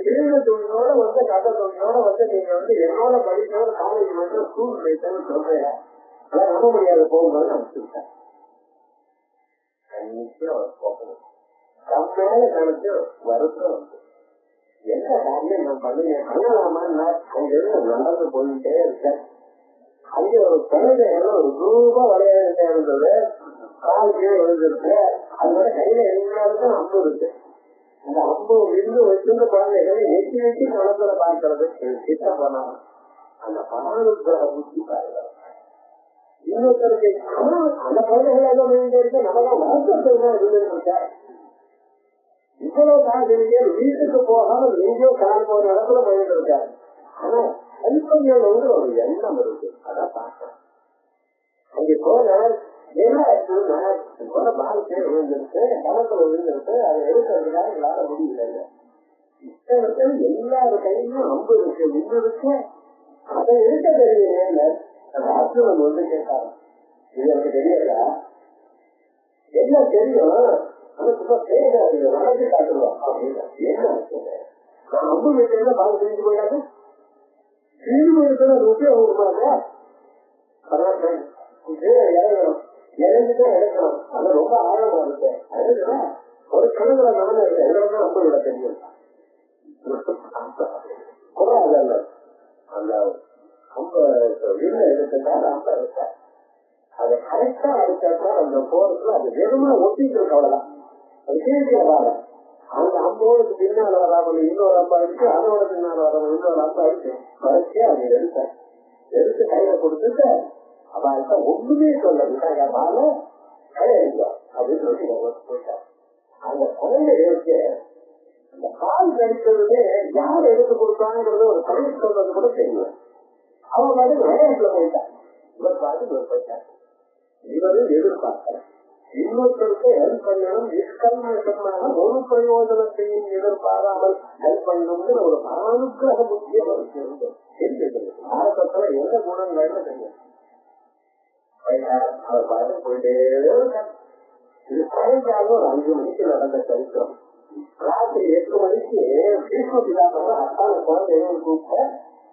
கிழங்க தொழிலோட வந்து கதை தொழிலோட வந்து நீங்க வந்து என்னோட படிச்சோட காலேஜ் வந்து ஸ்கூல் போயிட்டேன்னு சொல்றேன். அதான் நம்ப முடியாது. போகும்போது அனுப்பிச்சுட்டேன். அவர் போகணும். தம் மேல கணக்கு வருத்தம் வந்து என்ன காரியம் நான் பண்ணுவேன் பண்ணலாமான்னு அங்கிருந்து நடந்து போயிட்டே இருக்கேன். அங்கே ஒரு குழந்தைகளும் ஒரு ரூபா விளையாடிட்டே இருந்தது. காலுக்கே விழுந்திருக்கு. அதோட கையில எல்லாருக்கும் அம்பு இருக்கு. அந்த அம்பு விருந்து வச்சிருந்த குழந்தைகளை எட்டி எட்டி குளத்துல பார்க்கறது கிட்ட போனாலும் அந்த பாலுக்கிற ஊசி பாருங்க. இன்னொருத்தருக்கு அந்த குழந்தைகள் ஏதோ இருக்கு, நமக்கு வருத்தத்தை தான் இருந்துருக்க. இவ்வளவு காசு வீட்டுக்கு போகாமல் எங்கேயோ கால் போற இடத்துல போயிட்டு இருக்காரு. ஆனா கல்பனியோட வந்து ஒரு எண்ணம் இருக்கு. அதான் பார்க்கணும். அங்கே போனார், என்ன ஆச்சுன்னா போல பாலத்தே விழுந்திருக்கு, கணத்துல விழுந்திருக்கு, அதை எடுக்கிறதுக்காக எங்களால முடியல. எல்லாரு கையிலும் அம்பு இருக்கு, விந்து இருக்கு, அதை எடுக்க தெரியல. ராஜ்யம் வந்து கேட்டாங்க, இது எனக்கு தெரியல, என்ன தெரியும், ஆனா சும்மா தெரியாது, நடந்து காட்டுவோம் அப்படின்னு. என்ன ஆச்சுங்க, நான் அம்பு வீட்டுல பால் தெரிஞ்சு போயிடாது, திரும்பி இருக்கிற உபயோகம் கொடுப்பாங்க. இறங்கணும், இறங்கிதான் எடுக்கணும். அது ரொம்ப ஆழமா இருக்கு. அதுக்குன்னா ஒரு கணக்குல நடந்து இருக்கு, எங்களுக்கு ரொம்ப விட தெரியும். குறாதல்ல அந்த ரொம்ப வீடு எடுத்துட்டாரு. அம்ப இருக்க அதை கரெக்டா அடிச்சாக்கா அந்த போறதுல அது வெறுமா ஒட்டிட்டு இருக்கு, அவ்வளவுதான். அது கேள்வியில வர அந்த அம்போடுக்கு பின்னால வராமல் இன்னொரு அம்பா அடிச்சு, அதோட பின்னால வராமல் இன்னொரு அம்பா அடிச்சு வரைச்சியா அதை எடுத்து கையில கொடுத்துட்டு அவள்கிட்ட ஒண்ணுமே சொல்ல விட்டாயால கையெழுந்தா அப்படின்னு சொல்லி போயிட்டார். அந்த குழந்தைகளுக்கு அந்த கால் கடிச்சதுமே யார் எடுத்து கொடுத்தாங்கிறது ஒரு கல்வி சொல்றது கூட தெரியும். அவன் பாட்டு விளையாட்டுல போயிட்டான், இவர் பாட்டு இவர் போயிட்டார். இவரும் எதிர்பார்க்கல இன்னொருத்தருக்கு ஹெல்ப் பண்ணணும், நிஷ்கல்மஷமான ஒரு பிரயோஜனத்தையும் எதிர்பாராமல் ஹெல்ப் பண்ணணும்னு ஒரு அனுகிரக புத்திய தெரிஞ்சது. பாரதத்துல எந்த குணங்கள்னு தெரியும். அவர் பாட்டு போயிட்டே இது சாயங்காலம் ஒரு 5 மணிக்கு நடந்த சரித்திரம். ராத்திரி 8 மணிக்கு அத்தான குழந்தைகள் கூப்பிட்ட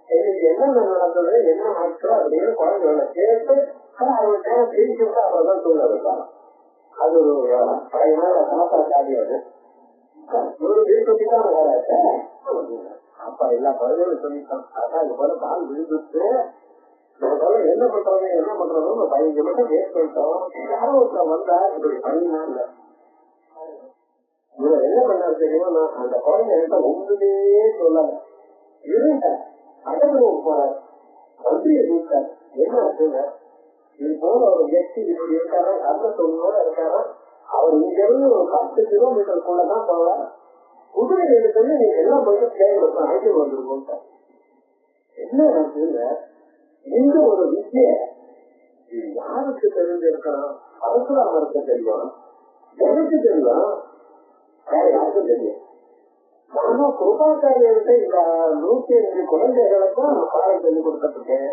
இன்னைக்கு என்னென்ன நடந்தது என்ன ஆச்சு அப்படின்னு குழந்தைகளை கேட்டு அவர்கிட்ட பிரிச்சு விட்டு அவர்தான் தூங்க வைப்பாங்க. அது ஒரு பழைய நாள் தாத்தா காட்டியது ஒரு வீட்டுக்கு தான் வேறாச்ச. அப்பா எல்லா குழந்தைகளும் சொல்லிட்டான், அதான் இது போல பால் விழுந்துட்டு என்ன பண்றதுன்னு 15 நிமிஷம் வேஸ்ட் பண்ணிட்டோம். யாரும் ஒருத்தர் வந்தா இப்படி பண்ணினா இல்ல இவர் என்ன பண்ணாரு தெரியுமா, நான் அந்த குழந்தைகிட்ட ஒன்றுமே சொல்லல இருந்தேன். அடங்குறவுக்கு போறாரு, வண்டியை கூப்பிட்டார். என்ன ஆச்சுங்க, இது போல ஒரு வியக்தி இப்படி இருக்காரா, கர்ணத்தோட இருக்காரா, அவர் இங்க இருந்து ஒரு 10 கிலோமீட்டருக்குள்ளதான் போவார், குதிரை எடுத்து நீங்க எல்லாம் போயிட்டு கேட்க அழைத்து வந்துருக்கோம். என்ன ஆச்சுங்க, இந்த ஒரு வித்திய யாருக்கு தெரிஞ்சிருக்கணும், பரசுராமருக்கு தெரியும், எனக்கு தெரியும், வேற யாருக்கும் தெரியும். ஆனா கிருபாச்சாரியர்கிட்ட இந்த 105 குழந்தைகளுக்கும் பாடம் சொல்லிக் கொடுத்துருக்கேன்.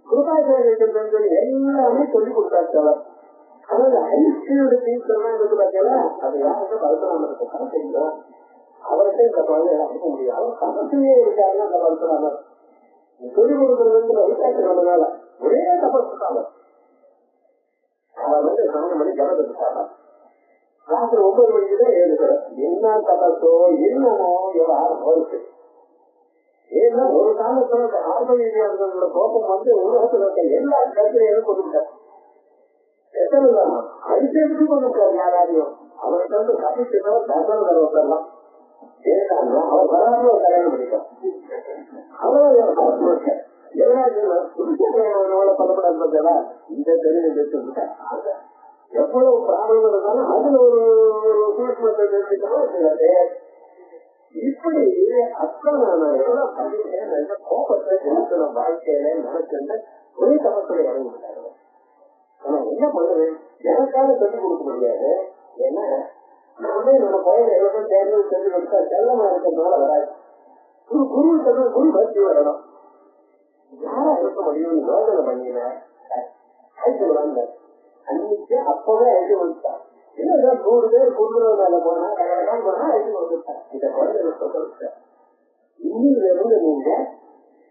கிருபாச்சாரியருக்கு சொல்லி எல்லாமே சொல்லிக் கொடுத்தாச்சு அவர். அதாவது ஹைஸ்கூலோட டீச்சர் எல்லாம் இருக்கு பார்த்தீங்களா, அது யாருக்கும் பரசுராமருக்கு கதை தெரியும். அவர்கிட்ட இந்த குழந்தைகளை அனுப்ப முடியும். அவர் கதத்திலேயே இருக்காருன்னா அந்த பரசுராமர் சொல்லிக் கொடுக்கறது விசாரிக்கிறதுனால ஒரே தபஸ்தாங்க. அவர் 4 மணி கலந்துட்டாங்க. ராத்திரி 9 மணிக்குதான் எழுதுகிறேன். என்ன தபசோ என்னமோ விவகாரம் வருது. ஏன்னா ஒரு காலத்துல ஆர்வீதியாளர்களோட கோபம் உலகத்துல இருக்க எல்லா கருத்தையும் கொண்டுட்டார். எத்தனை அடிச்செடுத்து கொண்டுட்டார் யாராலையும். அவர்கிட்ட வந்து கபிச்சவர் தகவல் தரவத்தரலாம். ஏன்னா அவர் வராம ஒரு கல்யாணம் பண்ணிட்டார். அவர் பதப்படாது இந்த தெரிஞ்சு எவ்வளவு பிராபலம் இருந்தாலும் அதுல ஒரு சூழ்நிலை தெரிஞ்சுக்கணும். இப்படி அத்தனை படிக்க கோபத்தை செலுத்தணும் வாழ்க்கையில நினைச்சுட்டு ஒரே தமத்துல இறங்கிட்டாரு. ஆனா என்ன பண்ணுவேன், எனக்காக சொல்லிக் கொடுக்க முடியாது. ஏன்னா நானே நம்ம குழந்தை எவ்வளவு தேர்வு சொல்லி கொடுத்தா செல்லமா இருக்கிறதுனால வராது. குரு சொல்ல குரு பக்தி வரணும். யாரா இருக்க முடியும் யோசனை பண்ணின ஐக்கியம் வாங்க அன்னைக்கு அப்பவே ஐக்கியம் வந்துட்டான். இல்ல 100 பேர் குடும்பம் போனா கல்யாணம் போனா ஐக்கியம் வந்துட்டான். இந்த குழந்தை சொல்ல இன்னில இருந்து நீங்க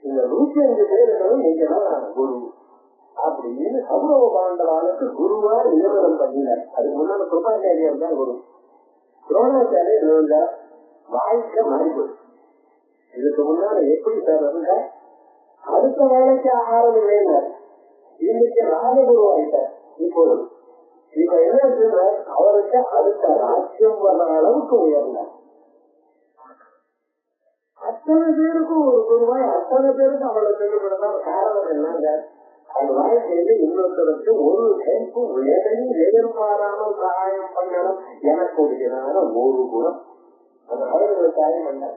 இந்த 105 பேர்களும் நீங்க தான் குரு அப்படின்னு கௌரவ பாண்டவாளுக்கு குருவா நியமனம் பண்ணினார். அதுக்கு முன்னாடி கிருபாச்சாரியர் தான் குரு. துரோணாச்சாரியர் இருந்தா வாழ்க்கை மாறிப்போச்சு. இதுக்கு முன்னாடி எப்படி சார் இருந்தா அடுத்த வேலைக்கு ஆகாரம் இல்லைன்னார். இன்னைக்கு ராஜகுரு ஆயிட்டார். இப்போது இப்ப என்ன சொல்ற, அவருக்கு அடுத்த ராஜ்யம் வர்ற அளவுக்கு உயர்ந்தார். அத்தனை பேருக்கும் ஒரு குருவாய் அத்தனை பேருக்கு அவளை சொல்லிவிடலாம். காரணம் என்னங்க, அந்த வாழ்க்கையில இன்னொருத்தருக்கு ஒரு ஹெல்ப்பும் எதையும் எதிர்பாராமல் சகாயம் பண்ணணும் எனக்கு கொடுக்கிறான ஒரு குணம். அந்த அவர்களுக்கு காரியம் பண்ண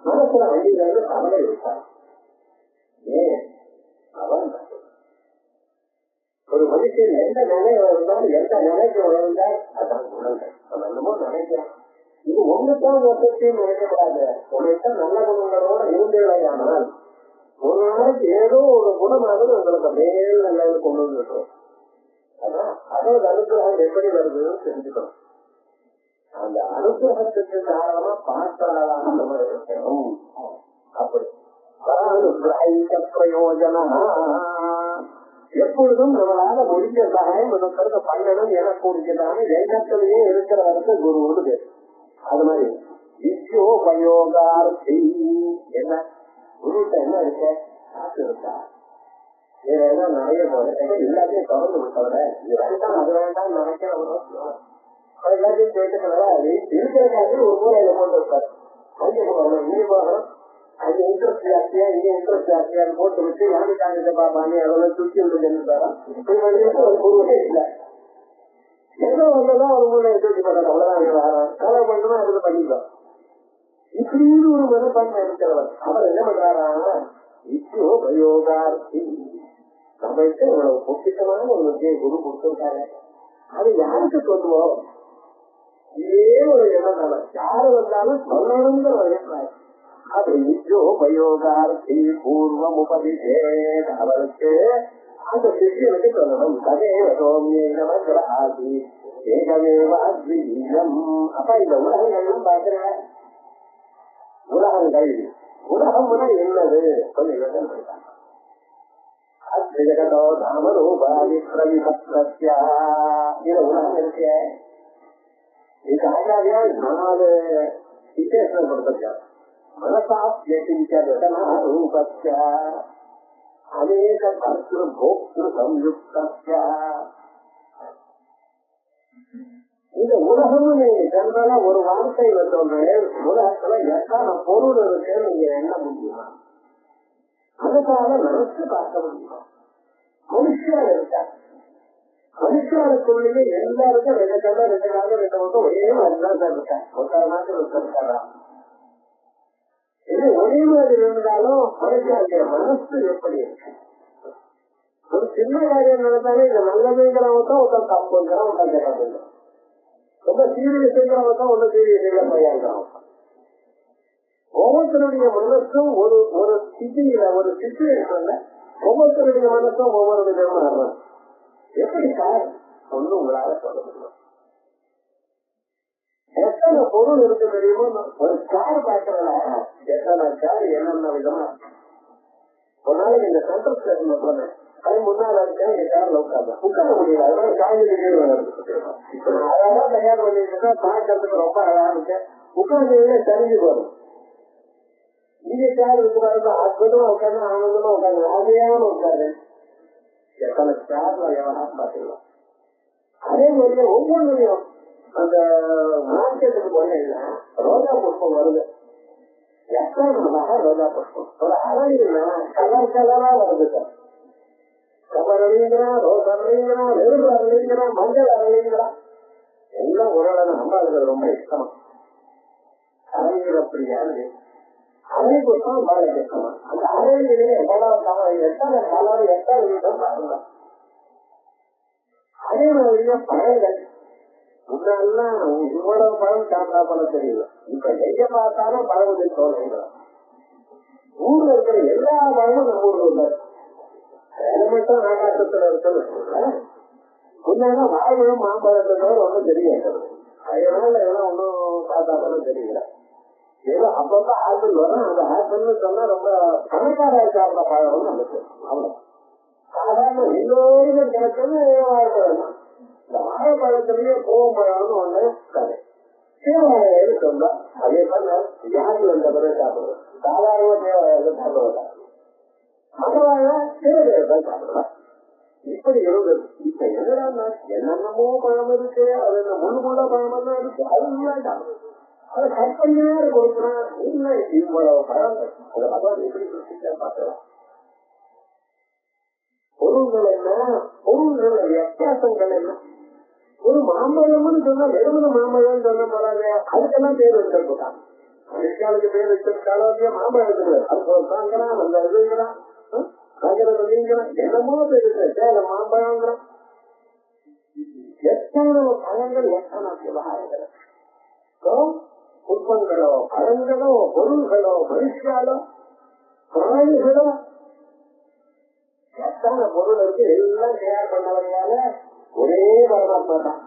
மனசுல வண்டியில கவலை இருக்கார். ஏன் அவன் ஒரு மனுஷன் எந்த நிலையில இருந்தாலும் எந்த நிலைக்கு உயர்ந்தால் அதான் குணங்கள். நம்ம என்னமோ நினைக்கிறோம், இது ஒன்றுதான் வசத்தையும் நினைக்கக்கூடாது. உங்கள்கிட்ட நல்ல குணங்களோட இருந்தேனால் ஒரு நாளைக்கு ஏதோ ஒரு குணமானது உங்களுக்கு மேல் நிலையில கொண்டு வந்துட்டோம். அதான் அதோட அனுகிரகம் எப்படி வருதுன்னு தெரிஞ்சுக்கணும். அந்த அனுகிரகத்துக்கு காரணமா பாட்டாளாக நம்ம இருக்கணும். அப்படி பிரயோஜன எப்பொழுதும் நம்மளால முடிஞ்ச சகாயம் நமக்கு பண்ணணும் எனக்கு கொடுக்கிறாங்க எண்ணத்திலேயே இருக்கிறவருக்கு குருன்னு பேரு. அது மாதிரி வித்யோபயோகார்த்தி என்ன குருட்ட என்ன இருக்க காசு இருக்கா, இதெல்லாம் நிறைய எல்லாத்தையும் தொடர்ந்து விட்டவர இது வேண்டாம் அது வேண்டாம் நினைக்கிறவரும் எல்லாத்தையும் கேட்டுக்கிறதா அது இருக்கிறதுக்காக ஒரு மூலையில கொண்டு வைப்பாரு. அங்கே போகணும் இங்கே போகணும், அங்கே இன்ட்ரெஸ்ட் ஜாஸ்தியா இங்கே இன்ட்ரெஸ்ட் ஜாஸ்தியான்னு போட்டு விட்டு யாருக்காங்க பாப்பாங்க அதெல்லாம் சுற்றி விட்டு ஒரு குருவே இல்லை. எதோ வந்ததான் ஒரு மூலையை தூக்கி போட்டாங்க அவ்வளவுதான். கலை பண்ணணும் அதுல பண்ணிக்கலாம். இப்படின்னு ஒரு மனப்பான்மை இருக்கிறவர் அவர் என்ன பண்றாரா, இப்போ பிரயோகார்த்தி நம்மளுக்கு இவ்வளவு பொக்கிஷமான ஒரு வித்தியை குரு கொடுத்திருக்காரு, அது யாருக்கு சொல்லுவோம்? இதே ஒரு எண்ணம் தானே, யாரு வந்தாலும் சொல்லணுங்கிற ஒரு எண்ணம். அது நிச்சோ பிரயோகார்த்தி பூர்வம் உபதிஷே, அவருக்கு அந்த சிஷியனுக்கு சொல்லணும். கதேவதோமியம் ஆதி ஏகமேவாத்வீயம். அப்ப இந்த உலகங்கள்லாம் பாக்குற உலகங்கள், உலகம்னா என்னது கொஞ்சம் யோசனை பண்ணிட்டாங்க. ஜெகதோ நாமரூபாதி பிரவிபத்ரஸ்யா, இந்த உலகம் இருக்க இது ஆச்சாரியா 4 விசேஷம் கொடுத்திருக்காரு. மனசாத்யகிஞ்சனா ரூபஸ்ய அநேக கர்த்திரு போக்திரு சம்யுக்தஸ்ய. இந்த உலகம் நீங்க ஜெனரலா ஒரு வார்த்தை வந்தோம்னே உலகத்துல எத்தனை பொருள் இருக்குன்னு நீங்க எண்ண முடியுமா? அதுக்காக நினைச்சு பார்க்க முடியுமா? மனுஷன் இருக்கா, மனுஷனுக்குள்ளே எல்லாருக்கும் 2 கண்ணா 2 காலம் 2 வருஷம் ஒரே மாதிரிதான் இருக்கேன். 1 மாசம் இருக்காரா? இது ஒரே மாதிரி இருந்தாலும் மனுஷனுடைய மனசு எப்படி இருக்கு? ஒரு சின்ன காரியம் நடந்தாலே இது நல்லதுங்கிறவங்க ஒருத்தன் தப்புங்கிறான், ஒருத்தன் கேட்கறது. ரொம்ப சீரியஸுங்கிறவங்க ஒன்னும் சீரியஸ் இல்லை பையன்கிறான். ஒவ்வொருத்தருடைய மனசும் ஒரு சிட்டியில ஒரு சிச்சுவேஷன்ல ஒவ்வொருத்தருடைய மனசும் ஒவ்வொரு விதமா ஆடுறான். எப்படி சார் ஒண்ணு உங்களால சொல்ல முடியும்? எத்தனை பொருள் இருக்கு தெரியுமோ? ஒரு கார் பார்க்கறதுல எத்தனை கார் என்னென்ன விதமா இருக்கு. ஒரு நாளைக்கு இந்த சென்ட்ரல் ஸ்டேஷன்ல போனேன், அது முன்னால இருக்கேன், எங்க கார்ல உட்கார முடியல. அதனால காய்கறி அதான் தயார் பண்ணிட்டு பார்க்கறதுக்கு ரொம்ப அழகா இருக்கு. உட்கார்ந்து தெரிஞ்சு போறோம். இங்க கார் இருக்கிறாரு அற்புதமா உட்காந்து ஆனந்தமா உட்காந்து ஆசையான உட்காரு. எத்தனை கார்ல விவகாரம் பாத்துக்கலாம். அதே மாதிரி ஒவ்வொன்றையும் அந்த மார்க்கெட்டுக்கு போனீங்கன்னா ரோஜா புஷ்பம் வருது. எத்தனை ரோஜா புஷ்பம் ஒரு அழகுனா கலர் கலரா வருது சார். கலர் அழிங்கிறான், ரோஸ் அழிங்கிறான், நெருப்பு அழிங்கிறான், மஞ்சள் அழிங்கிறான், எல்லாம் உரளை அம்பாளுக்கு ரொம்ப இஷ்டமா அழகிறப்படியாது. அதே புஷ்பம் பால இஷ்டமா. அந்த அழகிலே எத்தனை கலர் எத்தனை வீதம் பாருங்க. அதே மாதிரியா பழங்கள் முன்னெல்லாம் இவ்வளவு பழம் சாப்பிட்டா போல தெரியல. இப்ப எங்க பார்த்தாலும் பழமுதிர் தோல்விங்கிறோம். ஊர்ல இருக்கிற எல்லா பழமும் நம்ம ஊர்ல உள்ள மட்டும் ஆகாசத்துல இருக்குன்னு சொல்றேன். முன்னா வாழைப்பழம் மாம்பழத்தோட ஒன்றும் தெரியாது. அதனால எல்லாம் ஒன்னும் பார்த்தா போல தெரியல. ஏதோ அப்பப்ப ஆப்பிள் வரும். அந்த ஆப்பிள்னு சொன்னா ரொம்ப பணக்கார சாப்பிட பழம் நமக்கு அவ்வளவு சாதாரண எல்லோருக்கும் கிடைச்சது வாழைப்பழம். இந்த வாழைப்பழத்திலேயே கோவப்பழம்னு ஒண்ணு கதை. தேவாழைன்னு சொன்னா அதே மாதிரி வியாதி வந்த பிறகு சாப்பிடுவோம். சாதாரண தேவாழையில சாப்பிடுவதா, மகவாழ தேவைதான் சாப்பிடுவேன். இப்படி இருந்தது. இப்ப என்னடா என்னென்னமோ பழம் இருக்கு, அது என்ன முள்ளுமுள்ள பழம் எல்லாம் இருக்கு, அதுதான் அதை கட் பண்ணி கொடுக்குறேன். இல்லை இவ்வளவு பழங்கள் அதை பகவான் எப்படி பார்க்கலாம். பொருள்கள் என்ன, பொருள்கள் வித்தியாசங்கள் என்ன? ஒரு மாம்பழம்னு சொன்னா வெறுமன மாம்பழம் சொன்ன போறாங்க. அதுக்கெல்லாம் பேர் வச்சிருக்கான். மனுஷாளுக்கு பேர் வச்சிருக்காலும் மாம்பழத்துக்கு அது உட்காங்கிறான், அந்த இதுங்கிறான், என்னமோ பேரு சேலம் மாம்பழங்கிறான். எத்தனை பழங்கள் எத்தனை விவகாரங்கள். புஷ்பங்களோ பழங்களோ பொருள்களோ மனுஷாலோ பிராணிகளோ எத்தனை பொருள் இருக்கு. எல்லாம் தயார் பண்ணவரையால ஒரே பரமாத்மா தான்.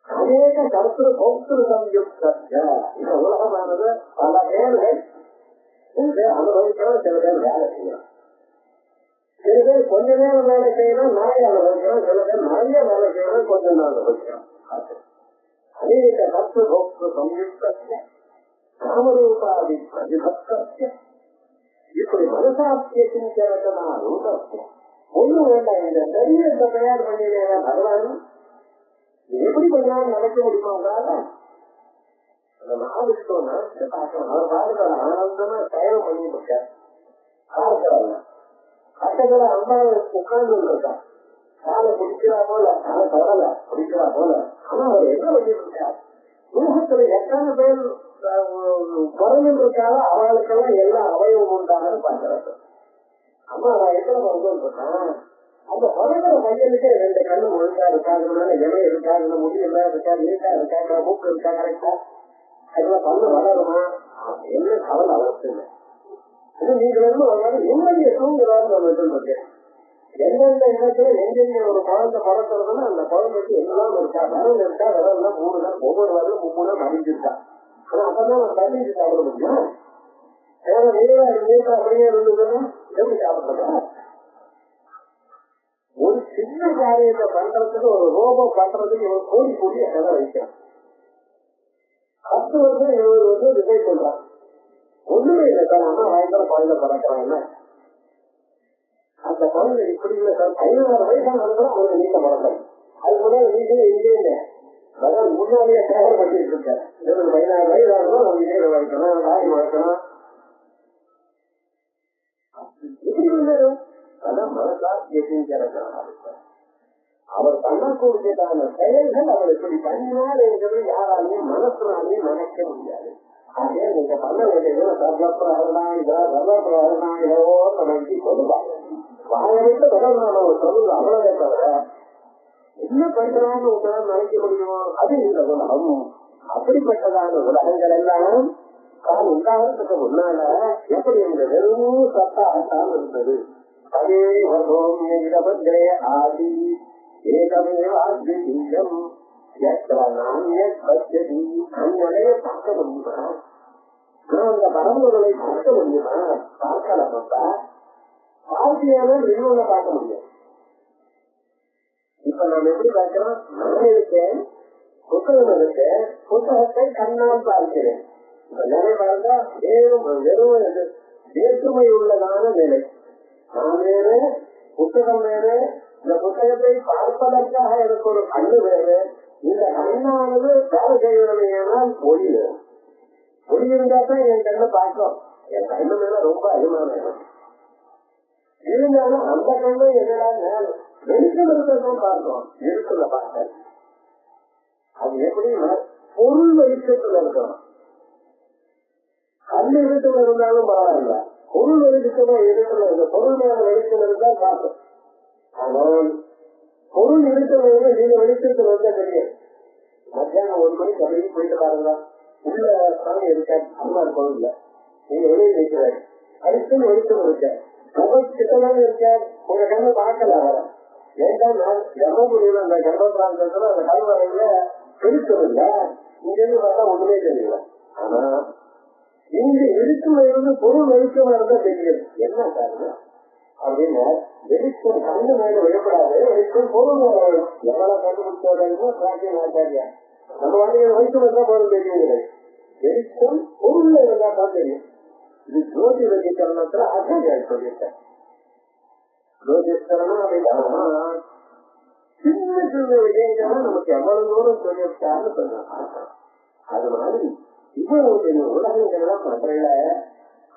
அநேக கருத்து போக்திரு சம்யுக்த. இந்த உலகமானது பல பேர்கள் அனுபவிக்கிறோம், சில பேர் வேலை செய்யறோம். சில பேர் கொஞ்ச நேரம் வேலை செய்யணும், நிறைய அனுபவிக்கிறோம். சில பேர் நிறைய வேலை செய்யணும், கொஞ்ச நாள் அனுபவிக்கிறோம். அநேக கருத்து போக்திரு சம்யுக்த காமரூபாதி பிரதிபத்த. இப்படி மனசாட்சியத்தின் சேரத்தனாலும் ஒண்ணு வேண்டாம். இந்த சரீரத்தை தயார் பண்ணினேன் பகவான் எப்படி பண்ணாலும் நடக்க முடியுமா உங்களால? அந்த மகாவிஷ்ணுன்னா பார்க்கலாம். அவர் பாடுற ஆனந்தமா தயாரம் பண்ணிட்டு இருக்கார். பார்க்கலாம் பக்கத்துல அம்பாவை உட்கார்ந்து இருக்கார். காலை குடிக்கிறா போல, காலை தொடல குடிக்கிறா போல. ஆனா அவர் என்ன பண்ணிட்டு இருக்கார்? உலகத்துல எத்தனை பேர் பிறந்து இருக்காரோ அவளுக்கெல்லாம் எல்லா அவயவம் உண்டானு பாக்குறாரு. அம்மா நான் எத்தனை வந்துருக்கேன், அந்த பிறந்த பையனுக்கு 2 கண்ணு ஒழுங்கா இருக்காது, இலை இருக்காது, முடி எல்லாம் இருக்கா, நீட்டா இருக்கா, மூக்கு இருக்கா, கரெக்டா, அதெல்லாம் பண்ணு வளருமா, என்ன கவலை அவசியம் இல்லை. நீங்க நிம்மதியை தூங்குறாரு நம்ம இருக்கேன். எந்தெந்த இடத்துல எங்கெங்க ஒரு குழந்தை பிறக்கிறதுன்னா அந்த குழந்தைக்கு எல்லாம் இருக்கா, விரல் இருக்கா, விரல்ல 3 நாள் ஒவ்வொரு வாரம் 3 நாள் அடிஞ்சிருக்கா. ஆனா அப்பதான் நான் தண்ணி சாப்பிட முடியும். வேற நீரா நீட்டா அப்படியே இருந்ததுன்னா எப்படி சாப்பிடுறதா? ஒரு சின்ன காரியத்தை பண்றதுக்கு ஒரு ரோபம் பண்றதுக்கு இவன் கோடி கோடிய செலவு வைக்கிறான். 10 வருஷம் 20 வருஷம் டிசைட் பண்றான். ஒண்ணுமே இல்லை சார், அம்மா பயங்கர குழந்தை பிறக்கிறாங்க. அந்த குழந்தை இப்படி இல்லை சார், 16 வயசான அவருக்கு நீக்க பிறந்தாங்க. அது முன்னாடி வீட்டிலே இல்லையே முன்னாடியே சேவை பண்ணிட்டு இருக்காரு. 16 வயதாகணும், அவங்க வீட்டில வளர்க்கணும், நாய் வளர்க்கணும். இப்படி இல்லையோ அதான் மனசாட்சியத்தின் அவர் பண்ணக்கூடியதான செயல்கள் அவர் இப்படி பண்ணினார் என்கிறது யாராலையும் மனசுனாலையும் நினைக்க முடியாது. ஆகவே நீங்க பண்ண வேண்டியது சர்வப்பிரகரணாயுதோ சொல்லுவாங்க. வாயிட்டு தொடர்பான ஒரு சொல்லுங்க, அவ்வளவே தவிர என்ன பண்றான்னு உங்களால் நினைக்க முடியுமோ அது இந்த உலகம். அப்படிப்பட்டதான உலகங்கள் எல்லாம் தான் உண்டாகிறதுக்கு முன்னால எப்படி இந்த வெறும் சத்தாகத்தான் இருந்தது. அதே வருடே ஆதி ஏகமேவாத்யம் அந்நிலையை பார்க்க முடியுமா? அந்த மரபுகளை பார்க்க முடியுமா? பார்க்கலாமப்பா. பார்த்தியான நிறுவன பார்க்க முடியும். இப்ப நாம் எப்படி பார்க்கிறோம்? நான் இருக்கேன், புத்தகம் இருக்கு, புத்தகத்தை கண்ணால் பார்க்கிறேன். இப்ப நிலை பார்த்தா வெறும் வேற்றுமை உள்ளதான நிலை. நான் வேறு, புத்தகம் வேறு. இந்த புத்தகத்தை பார்ப்பதற்காக எனக்கு ஒரு கண்ணு வேறு. இந்த கண்ணானது வேலை செய்வதனால் ஒளி வேறு. ஒளி இருந்தாதான் என் கண்ணை பார்க்கிறோம். என் கண்ணு மேல ரொம்ப அபிமானம் இருந்தாலும் அந்த கண்ணு என்னடா வெளிச்சம் இருக்கிறதும் பார்க்கிறோம். இருக்குல்ல பார்க்க அது எப்படின்னா பொருள் வெளிச்சத்துல இருக்கணும். கண் வெளிச்சம் இருந்தாலும் பரவாயில்ல, பொருள் வெளிச்சமா இடத்துல இருக்கு. பொருள் மேல வெளிச்சம் இருந்தா பார்க்கும். ஆனால் பொருள் வெளிச்சம் இருந்தா நீங்க வெளிச்சத்துல இருந்தா தெரியும். மத்தியானம் 1 மணிக்கு அப்படியே போயிட்டு பாருங்க, உள்ள சாமி இருக்க அம்மா கோவில்ல நீங்க வெளியே நிற்கிறாரு, அடுத்து வெளிச்சம் இருக்க கிட்டதான் இருக்க, உங்க கண்ணு பார்க்கல. வர ஏன்னா நான் தர்மபுரியில அந்த கர்ப்பபிராந்தத்துல அந்த கல்வரையில வெளிச்சம் இல்ல, இங்க இருந்து பார்த்தா ஒண்ணுமே தெரியல. ஆனா இங்க வெளிச்சம் இருந்து பொருள் வெளிச்சமா இருந்தா தெரியும். என்ன காரணம் அப்படின்னு வெளிச்சம் கண்ணு மேல விழப்படாது, வெளிச்சம் பொருள் மேல வேணும். எவ்வளவு கண்டுபிடிச்சோட பிராச்சீன ஆச்சாரியா நம்ம வாழ்க்கையில வெளிச்சம் இருந்தா பொருள் தெரியுது. வெளிச்சம் பொருள்ல இருந்தா தான் தெரியும். இது ஜோதி வகிக்கரணத்துல ஆச்சாரியா சொல்லியிருக்கேன். ஜோதிஷ்கரணம் அப்படின்னா சின்ன சின்ன விஷயங்கள் நமக்கு எவ்வளவு தூரம் சொல்லியிருக்காருன்னு சொல்றாங்க. அது மாதிரி இவ்வளவு உலகங்கள்லாம் மற்ற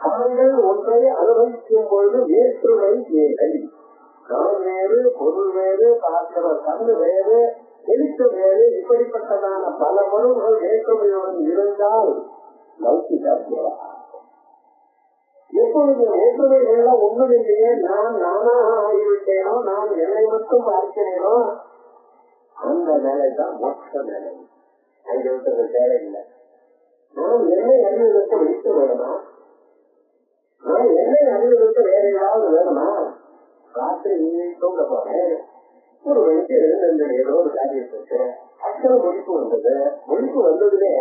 அவர்கள் ஒன்றை அனுபவிக்கும் பொழுது வேற்றுமை வேலை. நான் வேறு, பொருள் வேறு, பார்க்கிற கண்ணு வேறு, வெளிச்சம் வேறு. இப்படிப்பட்டதான பல பொருள்கள் வேற்றுமையுடன் இருந்தால் லௌகிக எப்பொழுது வேற்றுமைகள்லாம் ஒண்ணுமில்லையே, நான் நானாக ஆகிவிட்டேனோ, நான் என்னை மட்டும் பார்க்கிறேனோ, அந்த நிலை தான் மோட்ச நிலை. அங்கே இருக்கிறது தேவையில்லை. நான் என்னை அறிவதற்கு வெளிச்சம் வேணுமா? நான் என்னை அறிவதற்கு வேற ஏதாவது வேணுமா? ராத்திரி நீ தூங்க போறேன், ஒரு மணிக்கு எழுந்திருந்த ஏதோ ஒரு காரியத்துக்கு அத்தனை ஒழிப்பு வந்தது. ஒழிப்பு வந்ததுலே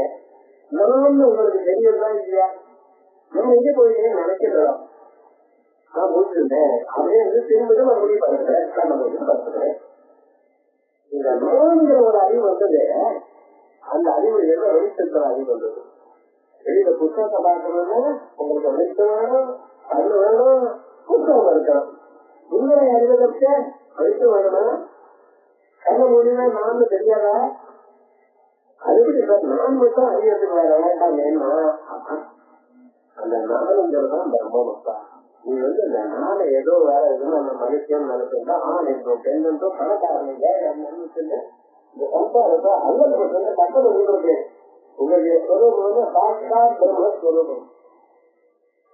நான் உங்களுக்கு தெரியறதா இல்லையா? நம்ம எங்க போயிருக்கேன்னு நினைக்கிறோம். நான் முடிச்சிருந்தேன் அப்படியே திரும்ப மறுபடியும் பார்க்கிறேன், பார்த்துக்கிறேன். இந்த நான்கிற ஒரு அறிவு வந்தது. அந்த அறிவு எவ்வளவு வெளிச்சத்துல அறிவு வந்தது. வெளியில புத்தகத்தை பார்க்கணும்னா உங்களுக்கு வெளிச்சம் வேணும், கண்ணு வேணும், புத்தகம் இருக்கணும். உங்களை அறிவதற்கு படித்து வேணுமா? கண்ண முடியுமா? நான் தெரியாதா? அதுபடி சார் நான் மட்டும் அறியறதுக்கு வேற வேண்டாம். ஏன்னா அந்த நானுங்கிறதான் பிரம்மப்பா. நீ இந்த நாளை ஏதோ வேற எதுவும் அந்த மனுஷன் நினைச்சா ஆண் என்றும் பெண் என்றும் பணக்காரன் இந்த சம்சாரத்தை அல்லது கட்டளை உங்களுக்கு உங்களுடைய ஸ்வரூபம் சாட்சாத் பிரம்மஸ்வரூபம்.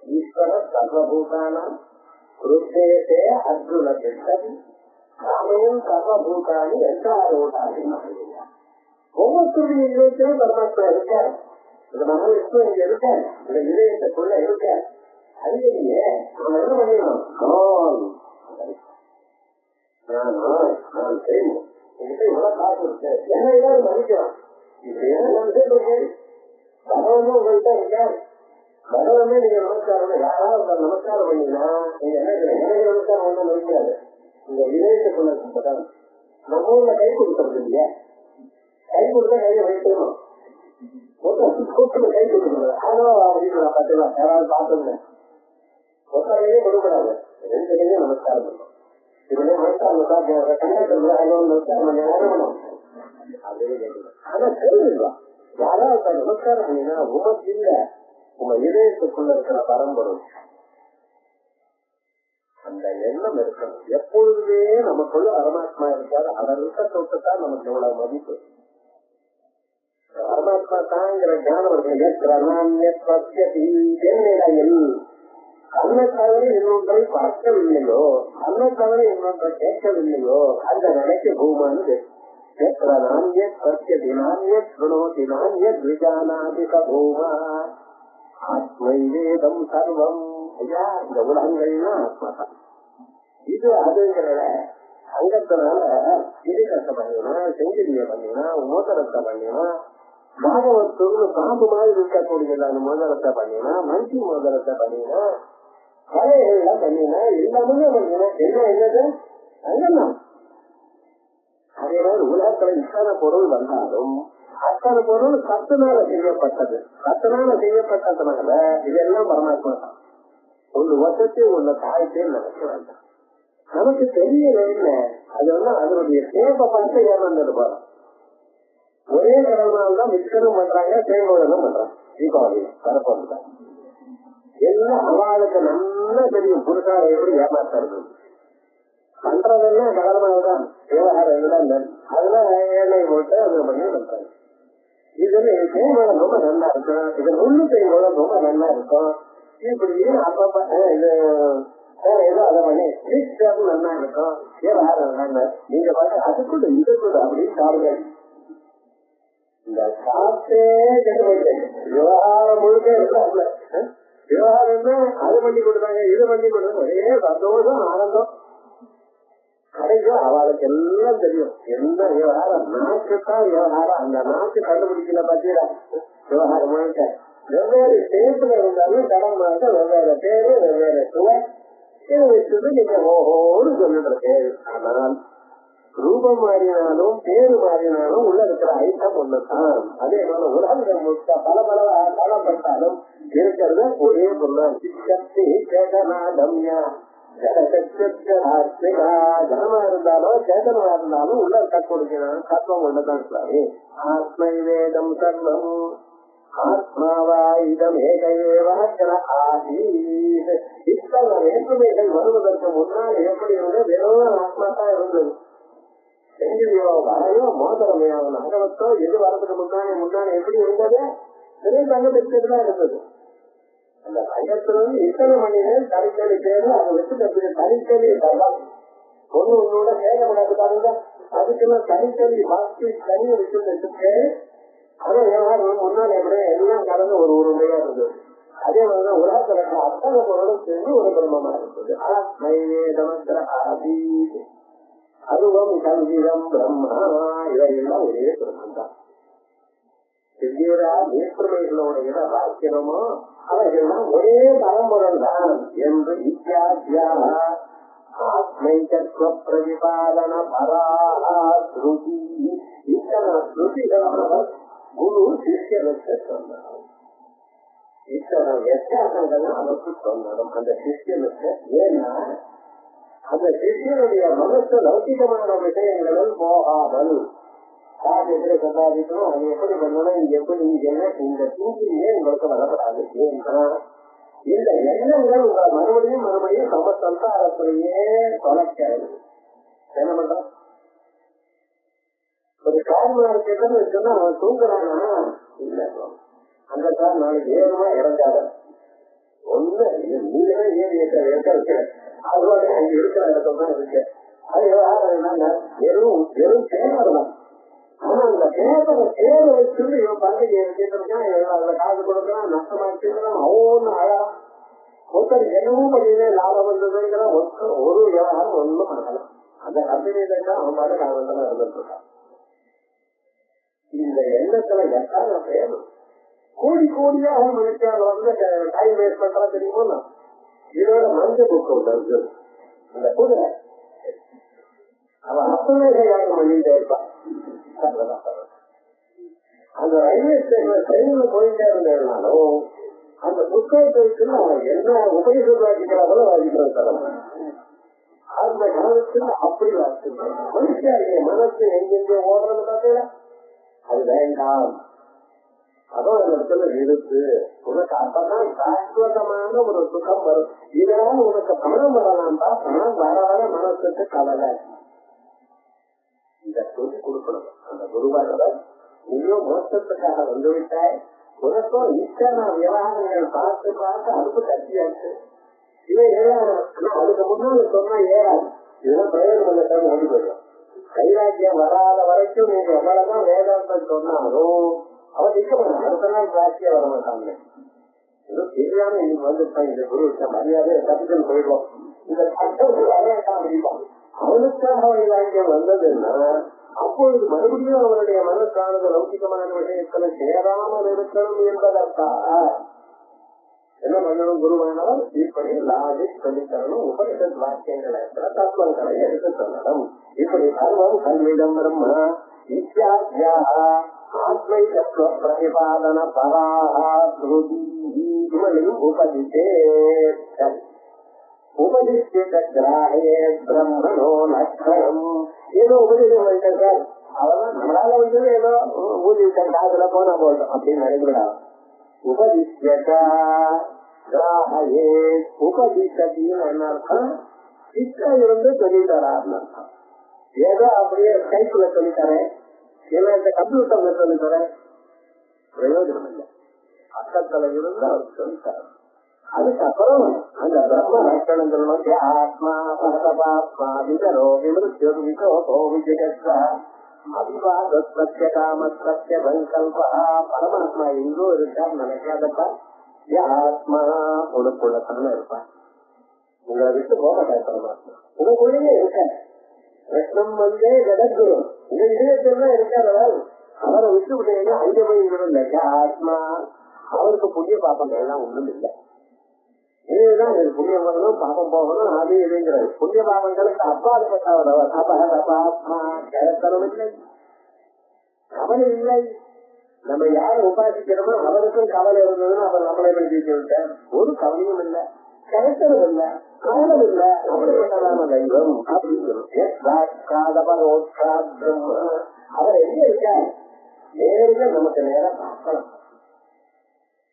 ஈஸ்வர சர்வபூதானம் குருத்தேசே அர்ஜுன திட்டதி ராமையும் சர்வபூதானி என்றாரோட்டாதி. ஒவ்வொருத்தருடைய இதயத்திலும் பரமாத்மா இருக்கார். இந்த மகாவிஷ்ணு இங்க இருக்கார், இந்த இதயத்துக்குள்ள இருக்கார். அதுலேயே நம்ம என்ன பண்ணிடணும்? நான் செய்யணும். என்கிட்ட இவ்வளவு காசு இருக்கு, என்ன ஏதாவது மதிக்கலாம். இப்ப என்ன விஷயம்? பகவான் உங்கள்கிட்ட இருக்கார். பகவானே நீங்க நமஸ்காரம் யாராவது நமஸ்காரம் பண்ணீங்கன்னா நீங்க என்ன எனக்கு நமஸ்காரம் ஒன்றும் மதிக்காது. இந்த இதயத்துக்குள்ள இருக்கப்பதான் நம்ம ஊர்ல கை கொடுக்கறது இல்லையா? கை கொடுத்தா கையை வைக்கணும், கை கொடுக்கணும். ஆனா பார்த்துக்கலாம், யாராவது பார்த்துங்க ஒருத்தரையே கொடுக்கூடாது, ரெண்டு கையும் நமஸ்காரம் பண்ணும். இதுல நமஸ்காரம் கண்டக்டர் நமஸ்காரம் பண்ண பண்ணணும். அப்படியே கேட்கணும். ஆனா தெரியுங்களா, யாராவது நமஸ்காரம் பண்ணீங்கன்னா உமக்கு இல்ல, உங்க இதயத்துக்குள்ள இருக்கிற பரம்பரும் அந்த எண்ணம் இருக்கணும். எப்பொழுதுமே நமக்குள்ள பரமாத்மா இருக்காது. அவர் இருக்க தொட்டுத்தான் நமக்கு எவ்வளவு மதிப்பு. பரமாத்மா தாங்கிற ஞானம் என்னிடையில் கண்ணை தவிர இன்னொன்றை பார்க்கவில்லையோ, கண்ணை தவிர இன்னொன்றை கேட்கவில்லையோ அந்த நிலைக்கு பூமானது ஆத்மைவேதம் சர்வம். ஐயா, இந்த உலகங்கள்லாம் ஆத்மாதான். இது அதுங்கிற அங்கத்தினால இடிகத்தை பண்ணினா, செங்கிலிய பண்ணினா, மோதிரத்தை பண்ணினா, பாகவத்துன்னு பாம்பு மாதிரி இருக்கக்கூடியதான மோதிரத்தை பண்ணினா, மனுஷி மோதிரத்தை பண்ணினா, கலைகள்லாம் பண்ணினா, எல்லாமே பண்ணினா என்ன என்னது அங்கெல்லாம். அதே மாதிரி உலகத்துல இத்தனை பொருள் வந்தாலும் அத்தனை பொருள் சத்துனால செய்யப்பட்டது. சத்துனால செய்யப்பட்டதுனால இதெல்லாம் பரமாத்மா தான். ஒன்று வசத்தை ஒண்ணு தாய்த்தேன்னு நினைக்க வேண்டாம். நமக்கு தெரியல இல்ல, அது அதனுடைய சேவை பார்த்து ஏமாந்துருப்பாங்க. ஒரே கடவுள்தான் விற்கணும் பண்றாங்க, சேவைகளும் பண்றாங்க. தீபாவளி வரப்போது எல்லாம் அவளுக்கு நல்லா தெரியும் புதுசாக எப்படி ஏமாத்துறது. பண்றதெல்லாம் கடவுள்தான், விவகாரம் எல்லாம் அதுல எண்ணெய் போட்டு அது பண்ணி பண்றாங்க. இதுல தேய்மலம் ரொம்ப நல்லா இருக்கும், இது முள்ளு தேய்மலம் ரொம்ப நல்லா இருக்கும். இப்படி அப்பப்ப இது வேற ஏதோ அதை பண்ணி நல்லா இருக்கும். விவகாரம் நல்லா நீங்க பார்த்து அதுக்குள்ள இதுக்குள்ள அப்படின்னு சாப்பிடுங்க. இந்த சாப்பிட்டே கெட்டு போயிட்டு விவகாரம் முழுக்க இருக்காங்க. விவகாரம்னா அது பண்ணி கொடுத்தாங்க, இது பண்ணி கொடுத்தாங்க, ஒரே சந்தோஷம் ஆனந்தம். கடைசியா அவளுக்கு எல்லாம் தெரியும் என்ன விவகாரம். நாக்குத்தான் விவகாரம். அந்த நாக்கு கண்டுபிடிக்கல பாத்தீங்களா? விவகாரம் முழுக்க வெவ்வேறு டேப்ல இருந்தாலும் கடன் மாட்ட வெவ்வேறு பேரு வெவ்வேறு சுவை வச்சது நீங்க ஓஹோன்னு சொல்லிட்டு. ஆனால் ரூபம் மாறினாலும் பேரு மாறினாலும் உள்ள இருக்கிற ஐட்டம் ஒண்ணுதான். அதே போல உலகங்கள் முழுக்க பல பல பலப்பட்டாலும் இருக்கிறது ஒரே பொருள். சித்தி சேதனாதம்யா ஜனமா இருந்தாலும் சேதனமா இருந்தாலும் உள்ள கற்கொடுக்கிறான் தத்துவம் ஒண்ணுதான் இருக்காரு. ஆத்மை வேதம் சர்வம் ஆத்மாவாயுதம் ஏகையேவாக்கிற ஆசீத். இத்தனை வேற்றுமைகள் வருவதற்கு முன்னால் எப்படி இருந்தது? வெறும் ஆத்மா தான் இருந்தது. செஞ்சியோ வரையோ மோதிரமையோ நகரத்தோ எது வரதுக்கு முன்னாடி எப்படி இருந்தது? வெறும் தங்கத்துக்குதான் இருந்தது. அந்த தங்கத்துல இத்தனை மணி நேரம் தனித்தனி பேரு அதை வச்சு தனித்தனி தரம் ஒண்ணு உன்னோட கேட்கக்கூடாது பாருங்க. அதுக்கெல்லாம் தனித்தனி பாக்கி தனியை வச்சு பேரு. ஆனா விவகாரம் முன்னாடி எப்படி எல்லாம் கலந்து ஒரு உரிமையா இருந்தது. அதே மாதிரிதான் உலகத்துல அத்தனை பொருளும் சேர்ந்து ஒரு பிரம்மமா இருந்தது. ஆத்மைவேதமந்திர ஆதி அருவம் சங்கீதம் பிரம்மா இவையெல்லாம் ஒரே பிரம்மம் தான். வேற்றுமைகளோட எதை வாக்கியமோ அவைகள்லாம் ஒரே பரம்பொருள் தான் என்று இத்தியாத்யா ஆத்மை தத்துவ பிரதிபாதன பராஸ்ருதி. இத்தனை ஸ்ருதிகள் குரு சிஷ்யனுக்கு சொன்னார். இத்தனை வித்தியாசங்கள் அவருக்கு சொன்னதும் அந்த சிஷ்யனுக்கு. ஏன்னா அந்த சிஷ்யனுடைய மனசு லௌகிகமான விஷயங்களும் போகாமல் எப்படி சம்பாதிக்கணும், அது எப்படி பண்ணணும், இங்க எப்படி இங்க இந்த தூக்கிலே உங்களுக்கு வரப்படாது. ஏன்னா இந்த எண்ணங்கள் உங்களை மறுபடியும் மறுபடியும் நம்ம சம்சாரத்திலேயே தொலைக்கிறது. என்ன பண்றோம்? ஒரு கார் மார்க்கெட்னு வச்சோம்னா அவன் தூங்குறானா இல்ல, அந்த கார் நாளைக்கு ஏறுமா இறங்காத ஒண்ணு நீங்களே ஏறி இருக்க அதோட அங்க இருக்கிற இடத்துல இருக்கு. அது வெறும் வெறும் சேரலாம். ஆனா அந்த பேப்பரை சேர வச்சுட்டு இவன் பண்டிகை இருக்கான், அதுல காசு கொடுக்கலாம், நஷ்டமாச்சுக்கலாம், அவன்னு அழகா ஒருத்தர் என்னவும் பண்ணியே லாபம் வந்ததுங்கிறான். ஒரு விவகாரம் ஒண்ணும் பண்ணலாம். அந்த கம்பெனியில தான் அவன் மாதிரி காலத்துல இருந்துட்டு இருக்கான். இந்த எண்ணத்துல எட்டான பேர் கோடி கோடியாக மனுஷால வந்து டைம் வேஸ்ட் பண்றா தெரியுமோ. இதோட மஞ்சள் புக்கு ஒன்று அந்த குதிரை அவன் அசமேதையாக பண்ணிட்டே இருப்பான். அந்த ரயில்வே ஸ்டேஷன் ட்ரெயின்ல போயிட்டே இருந்தாலும் அந்த புத்தகத்துக்கு அவன் என்ன உபயோகமாக்கிக்கிற போல வாதிக்கிறது தரணும். அந்த காலத்துல அப்படி வாசிக்கிறான். மனுஷாரிய மனசு எங்கெங்க ஓடுறது பார்த்தீங்களா, அது வேண்டாம். அதுவும் அந்த இடத்துல இருக்கு. உனக்கு அப்பதான் சாஸ்வதமான ஒரு சுகம் வரும். இதனால உனக்கு பணம் வரலாம் தான், பணம் வர வர மனசுக்கு கவலை. இத சொல்லி கொடுக்கணும். அந்த குருவானவர் நீயும் மோசத்துக்காக வந்துவிட்டாய், உனக்கும் இத்தனை விவகாரங்கள் பார்த்து பார்த்து அனுப்பு கட்டியாச்சு. இவன் ஏழாது. அதுக்கு முன்னாடி சொன்னா ஏறாது. இதெல்லாம் பிரயோஜனம் ஓடி போயிடும். கைராக்கியம் வராத வரைக்கும் நீங்க எவ்வளவுதான் வேதாந்தம் சொன்னாலும் அவன் நிக்க மாட்டான். அடுத்த நாள் கிளாஸியா வர மாட்டாங்க. ஏதோ தெரியாம இன்னைக்கு வந்துட்டான் இந்த குரு மரியாதை கத்துக்கன்னு போயிடுவோம். இந்த கட்டம் வரவேண்டாம் அப்படிப்பான். அவனுக்காக வைராக்கியம் வந்ததுன்னா அப்பொழுது மறுபடியும் அவனுடைய மனசானது லௌகிகமான விஷயத்துல சேராமல் இருக்கணும் என்பதற்காக என்ன பண்ணணும்? குருவானவர் இப்படி லாஜிக் சொல்லித்தரணும். உபனிஷத் வாக்கியங்களை தத்துவங்களை எடுத்து சொல்லணும். இப்படி சர்வம் கல்விதம் பிரம்ம இத்தியாத்யா ஆத்மை தத்துவ பிரதிபாதன பராஹி இவளையும் உபதித்தே உபதிஷ்டிராயே பிரம்மணோ லட்சணம். ஏதோ உபதேசம் பண்ணிட்டேன் சார், அவதான் நம்மளால வந்து ஏதோ ஊதி காதுல போனா போட்டோம் அப்படின்னு நினைக்கிறா. உபதிஷ்டிராயே உபதிஷ்டின்னு என்ன அர்த்தம்? சிக்கா இருந்து சொல்லித்தரான்னு அர்த்தம். ஏதோ அப்படியே கைக்குள்ள சொல்லித்தரேன், இல்ல இந்த கம்ப்யூட்டர்ல சொல்லித்தரேன், பிரயோஜனம் இல்லை. பக்கத்துல இருந்து அவர் சொல்லித்தரேன். அதுக்கப்புறம் அந்த பிரம்ம லட்சணங்கள் வந்து ஆத்மா பரதபாத்மா விதரோ விமிருத்யோ விகோபோ விஜகத்வா அபிவாதத்வத்ய காமத்வத்ய சங்கல்பா. பரமாத்மா எங்கோ இருக்கான்னு நினைக்காதப்பா. ஆத்மா உனக்குள்ளத்தான இருப்பான். உங்களை விட்டு போக மாட்டார் பரமாத்மா. உங்களுக்குள்ளேயே இருக்க கிருஷ்ணம் வந்து ஜெகத்குரு இந்த இதயத்துல இருக்காதவள். அவரை விட்டு விட்டீங்கன்னா அங்க போய் இல்லை. ஆத்மா அவருக்கு புண்ணிய பாப்பங்கள் எல்லாம் ஒண்ணும் இல்லை. இதுதான் எனக்கு புண்ணியம் வரணும் பாபம் போகணும் அது இதுங்கிறது. புண்ணிய பாபங்களுக்கு அப்பாற்பட்டவர் அவர். அபகதபாத்மா கரத்தனம் இல்லை, கவலை இல்லை. நம்ம யாரை உபாசிக்கிறோமோ அவருக்கும் கவலை இருந்ததுன்னு அவர் நம்மளை எழுதிட்டு விட்டார். ஒரு கவலையும் இல்லை, கரத்தனம் இல்லை, காலம் இல்லை. அப்படிப்பட்டதான தெய்வம் அப்படிங்கிறோம். அவர் எங்க இருக்கார்? நேரில் நமக்கு நேரம் பார்க்கலாம்.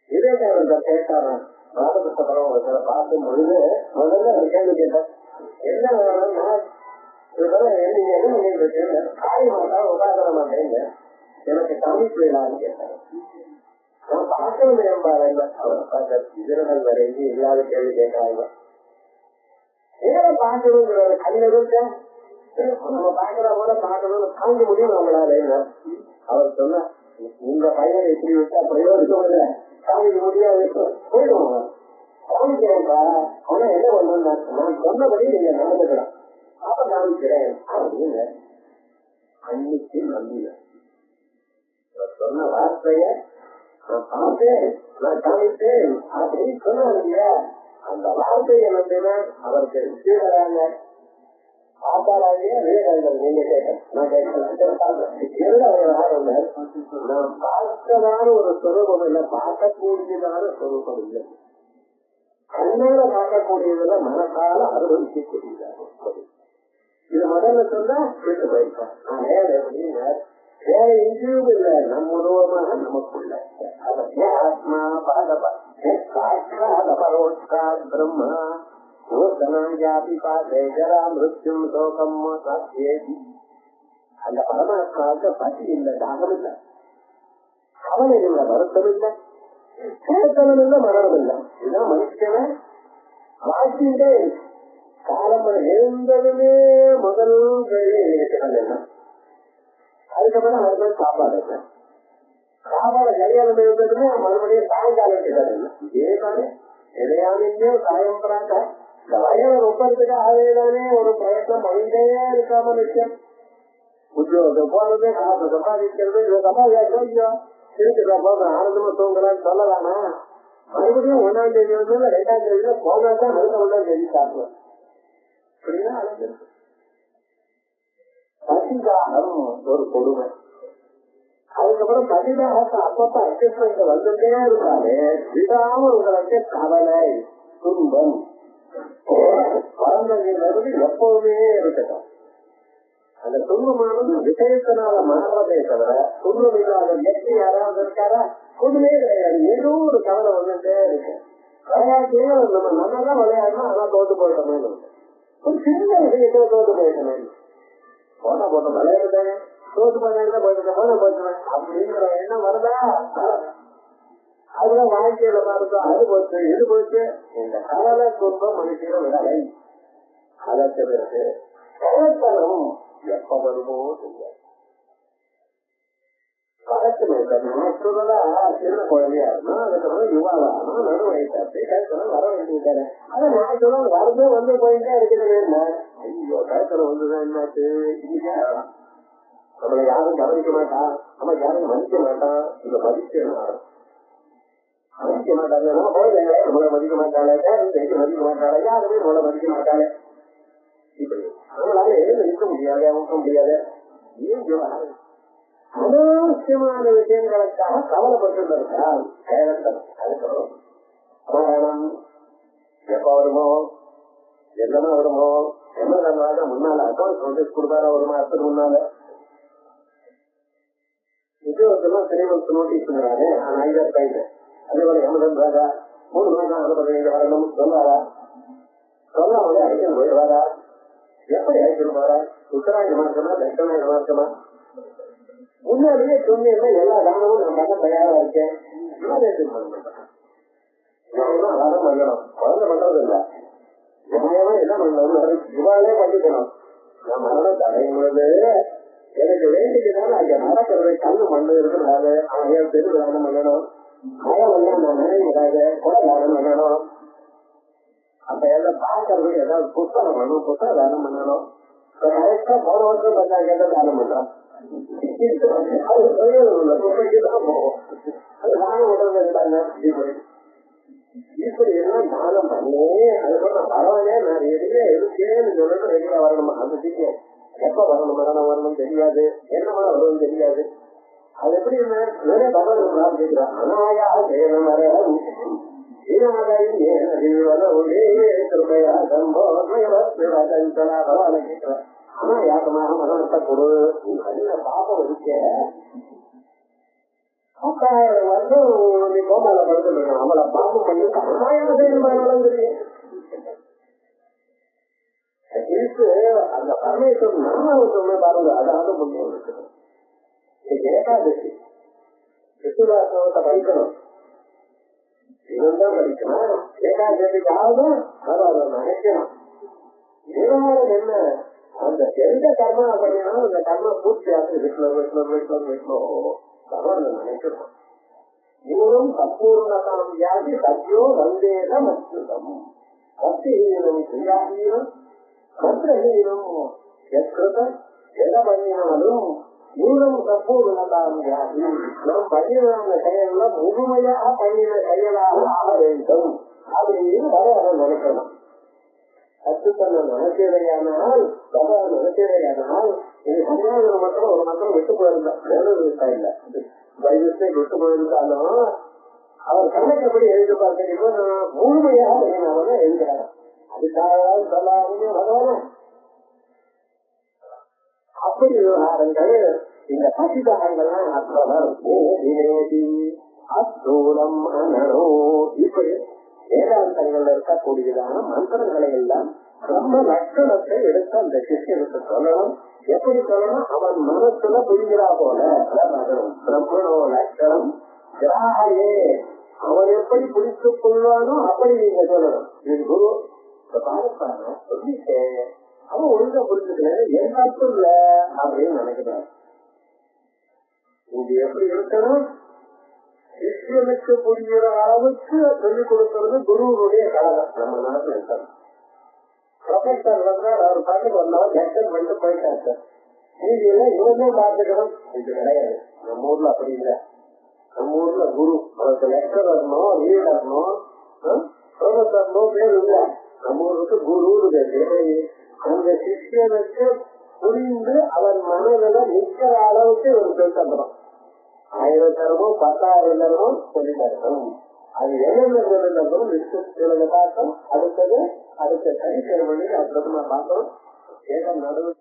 இதே காரணம் கேட்டாரான் பாரதபுரம் ஒருத்தர பார்க்கும் பொழுது முதல்ல ஒரு கேள்வி கேட்டேன். என்ன வேணும்னா நீங்க என்ன பண்ணிட்டு இருக்கீங்க? காய் மாட்டா உதாரண மாட்டேங்க, எனக்கு தமிழ் போயிடலான்னு கேட்டாங்க. நான் பார்க்கணும் என்பாரு. அவரை பார்த்த இதர்கள் வேற எங்கேயும் இல்லாத கேள்வி கேட்கறாங்க. ஏன் பார்க்கணுங்கிறாரு? கல்ல இருக்க நம்ம பார்க்கறா போல பார்க்கணும்னு தாங்க முடியும் நம்மளால. அவர் சொன்ன உங்க பையனை இப்படி விட்டா பிரயோஜனம் இல்லை, காமிக்க முடியாது, போயிடுவாங்க. காமிக்கிறேன்ப்பா அவனா என்ன பண்ணணும், நான் சொன்னபடி நீங்க நடந்துக்கலாம், அப்ப காமிக்கிறேன் அப்படின்னு அன்னைக்கு நம்பின சொன்ன வார்த்தைய நான் பார்த்தேன், நான் காமித்தேன் அப்படின்னு சொன்னாங்க. அந்த வார்த்தையை நம்பினா அவருக்கு சீடராங்க. பார்த்தாலாகிய விவேகானந்தர் நீங்க கேட்க நான் கேட்கலாம். நான் பார்க்கதான ஒரு சொரூபம் இல்லை, பார்க்கக்கூடியதான சொரூபம் இல்லை. கண்ணால பார்க்கக்கூடியதுல மனசால அனுபவிக்கக்கூடியதாக. இது முதல்ல சொன்னா விட்டு போயிருக்கேன். வேற எப்படின்னா வேற எங்கேயும் இல்ல, நம்ம உருவமாக நமக்குள்ள ஆத்மா பரோட்சா பிரம்மா மிருத்யும் சோகம் சாத்தியேதி. அந்த பரமாத்மாவுக்கு பசி இல்லை, தாகம் இல்லை, கவலை இல்லை, வருத்தம் இல்லை, கேட்கணும் இல்லை, மரணம் இல்லை. இதுதான் மனுஷன வாழ்க்கையிலே காலம் எழுந்ததுமே முதல் என்ன, அதுக்கப்புறம் மறுபடியும் சாப்பாடு என்ன, சாப்பாடு கல்யாணம் இருந்ததுமே மறுபடியும் சாயங்காலம் கிட்டது என்ன. இதேதானே எதையானையும் சாயம்பராக இந்த வயலை ஒப்பறதுக்கு ஆகவேதானே ஒரு பிரயத்னம் பண்ணிட்டே இருக்காம நிச்சயம். உத்தியோகத்துக்கு போறது, காசு சம்பாதிக்கிறது, இதை சம்பாதிக்கோ இருக்குதா போக ஆனந்தமா தூங்கலான்னு சொல்லலாமா? மறுபடியும் 1ஆம் தேதி வந்து 2ஆம் தேதியில போனாதான் அடுத்த 1ஆம் தேதி சாப்பிடுவேன். இப்படிதான் அழைஞ்சிருக்கு. பசிதாகம் ஒரு கொடுமை. அதுக்கப்புறம் பதினாக அப்பப்ப அட்ஜஸ்ட்மெண்ட் வந்துட்டே இருக்காரு. விடாம உங்களுக்கு கவலை துன்பம் குழந்தைங்கிறது எப்பவுமே இருக்கட்டும். அந்த துன்பமானது விஷயத்தினால மாறுறதே தவிர துன்பம் இல்லாத எப்படி யாராவது இருக்காரா? ஒண்ணுமே கிடையாது. ஏதோ ஒரு கவலை வந்துட்டே இருக்கு. விளையாட்டு நம்ம நம்மதான் விளையாடணும், ஆனா தோத்து போயிட்டோமே. ஒரு சின்ன விஷயத்துல தோத்து போயிட்டோமே. போன போட்ட விளையாடுறேன், தோத்து போயிட்டு போன போச்சுவேன் அப்படிங்கிற எண்ணம் வருதா? அதுதான் வாழ்க்கையில பார்த்தா அது போச்சு இது போச்சு. இந்த கவலை துன்பம் மனுஷன விடலை. அதற்கு பிறகு கவலைத்தனம் எப்ப வருமோ தெரியாது. வழக்குமே சின்ன குழந்தையா இருக்கணும், அதுக்கப்புறம் யுவாவாகணும், நடு வயசாச்சு, கழுத்தனம் வர வேண்டியதானே. அதை நான் சொல்ல வரது வந்து போயிட்டே இருக்கிறது. என்ன ஐயோ கழுத்தனம் வந்துதான் என்னாச்சு, இன்னைக்கே நம்மளை யாரும் கவனிக்க மாட்டான், நம்ம யாரும் மதிக்க மாட்டான். இந்த மதிக்கணும் மதிக்க மாட்டாங்க, நம்ம குழந்தைங்களே நம்மளை மதிக்க மாட்டாளே, மதிக்க மாட்டாளே, யாருமே நம்மளை மதிக்க மாட்டாளே. இப்படி நம்மளால எழுந்து நிற்க முடியாது, அமுக்க முடியாது. ஏன் அனாவசியமான விஷயங்களுக்காக கவலைப்பட்டு இருக்கால் அதுக்கப்புறம் மரணம் எப்ப வருமோ, என்னமா வருமோ, என்ன முன்னால அக்கௌண்ட் நோட்டீஸ் கொடுத்தாரா ஒரு மாசத்துக்கு முன்னால உத்தியோகத்தெல்லாம் சிறைவத்து நோட்டீஸ் பண்றாரு. ஆனா ஐதர் கைது அதே போல எமதன் ராஜா 3 மாதம் அனுப்ப வரணும் சொல்லாரா? சொல்லாமலே அழைக்கணும் போயிடுவாரா? எப்படி அழைக்கணும் போறா? உத்தராயண மார்க்கமா தட்சணாயண மார்க்கமா? முன்னாடியே சொன்னீங்கன்னா எல்லா தானமும் நான் பண்ண தயாரா இருக்கேன். வரம் பண்ணணும், குழந்தை பண்றது இல்ல, நியாயமா என்ன பண்ணணும், இவாளே பண்ணிக்கணும். நான் மரணம் தடைங்கிறது எனக்கு வேண்டியதுனால அங்க நடக்கிறது. கண்ணு மண்ணு இருக்கிறாரு, அவன் ஏன் பெரு தானம் பண்ணணும், மழவெல்லாம் நான் நினைக்கிறாரு, கொலை தானம் பண்ணணும். அப்ப எல்லாம் பாக்குறதுக்கு ஏதாவது புத்தகம் பண்ணணும், புத்தக தானம் பண்ணணும். கரெக்டா போன வருஷம் பண்ணா கேட்ட தானம் பண்றான். அது தொழில்தான் போவோம். அது தானம் பண்றது இப்படி எல்லாம் தானம் பண்ணி அதுக்கப்புறம் பரவாயில்ல நான் எதுவே இருக்கேன்னு சொல்லிட்டு ரெடியா வரணுமா? அந்த சீக்கிரம் எப்ப வரணும், மரணம் வரணும் தெரியாது, என்ன மரம் வரணும் தெரியாது. அது எப்படி நிறைய பகவான் கேட்கிறான். அனாயா சேனம் மரம் கிருப்பையா சம்போ பகவான கேட்கிறேன். ஆனா யாக்கமாக மரணத்தை கொடு, நல்ல பாப்பம் இருக்க 10,000 வருஷம் நீ கோமால படுத்து அவளை பாப்பம் பண்ணி அனாயம் செய்யணும் தெரியும். அந்த பரமேஸ்வரன் நாமாவசமே பாருங்க, அதாவது முன்னே இருக்குது. ஏகாதசி விசுவாசத்தை படிக்கணும், இவன்தான் படிக்கணும். ஏகாதசிக்காவது அதை நினைக்கணும். நிர்வாகம் என்ன, அந்த எந்த கர்மா பண்ணினாலும் அந்த கர்மா பூர்த்தி ஆகுது. விஷ்ணு விஷ்ணு விஷ்ணு விஷ்ணு பகவான் நினைக்கணும். இவரும் சம்பூர்ணதாம் வியாதி சத்யோ வந்தேதம் அச்சுதம் பக்திஹீனம் கிரியாஹீனம் மந்திரஹீனம் எத்கிருதம் எதை பண்ணினாலும் மூலம் சம்பூர்ணதாம் வியாதி நாம் பண்ணின செயல்ல முழுமையாக பண்ணின செயலாக ஆக வேண்டும் அப்படின்னு வர நினைக்கணும். கத்துத்தன்னை நினைச்சதையானால் பகவான் நினைச்சதையானால் இது சரியான மக்கள் ஒரு மக்கள் விட்டு போயிருந்தா விவசாயம் இல்ல வைவத்தை விட்டு போயிருந்தாலும் அவர் கணக்கப்படி எழுதி பார்க்க முழுமையாக அவதான் எழுதுறாங்க. அதுக்காக சொல்லாமே பகவான அப்படி விவகாரங்கள் இந்த பசிதாகங்கள்லாம் அத்தூரம் அனோ இப்படி வேதாந்தங்கள்ல இருக்கக்கூடியதான மந்திரங்களை எல்லாம் பிரம்ம லட்சணத்தை எடுத்து அந்த சிஷ்யனுக்கு சொல்லணும். எப்படி சொல்லணும்? அவன் மனசுல புரிகிறா போல பிரம்மனோ லட்சணம் கிராகையே அவன் எப்படி பிடித்துக் கொள்வானோ அப்படி நீங்க சொல்லணும். இது குரு பாருப்பாங்க சொல்லிட்டேன் அவன் ஒழுங்கா புரிஞ்சுக்கல என் தப்பு இல்ல அப்படின்னு நினைக்கிறான். இங்க எப்படி இருக்கணும்? சிஷ்யனுக்கு புரிகிற அளவுக்கு சொல்லிக் கொடுக்கிறது குருவனுடைய கடமை. நம்ம நாட்டில் இருக்கணும். ப்ரொஃபஸர் வந்தால் அவர் பாட்டுக்கு வந்தவர் லெக்சர் பண்ணிட்டு போயிட்டார் சார். நீங்க எல்லாம் இவனே பார்த்துக்கணும். இது கிடையாது. நம்ம ஊர்ல அப்படி இல்லை. நம்ம ஊர்ல குரு அவருக்கு லெக்சர் வரணும், லீட் வரணும், ப்ரொஃபஸர்னோ பேர் இல்லை. நம்ம ஊருக்கு குரு அந்த சிஷ்யனுக்கு புரிந்து அவன் மனதில் நிக்கிற அளவுக்கு ஒரு சொல்லி தந்துடும். 1000 தரமோ 10,000 தரமோ சொல்லி தரணும். அது என்னென்ன சொல்லி தரணும் லிஸ்ட் பார்த்தோம். அடுத்த சனிக்கிழமை அப்புறமா பார்த்தோம். ஏதோ நடுவு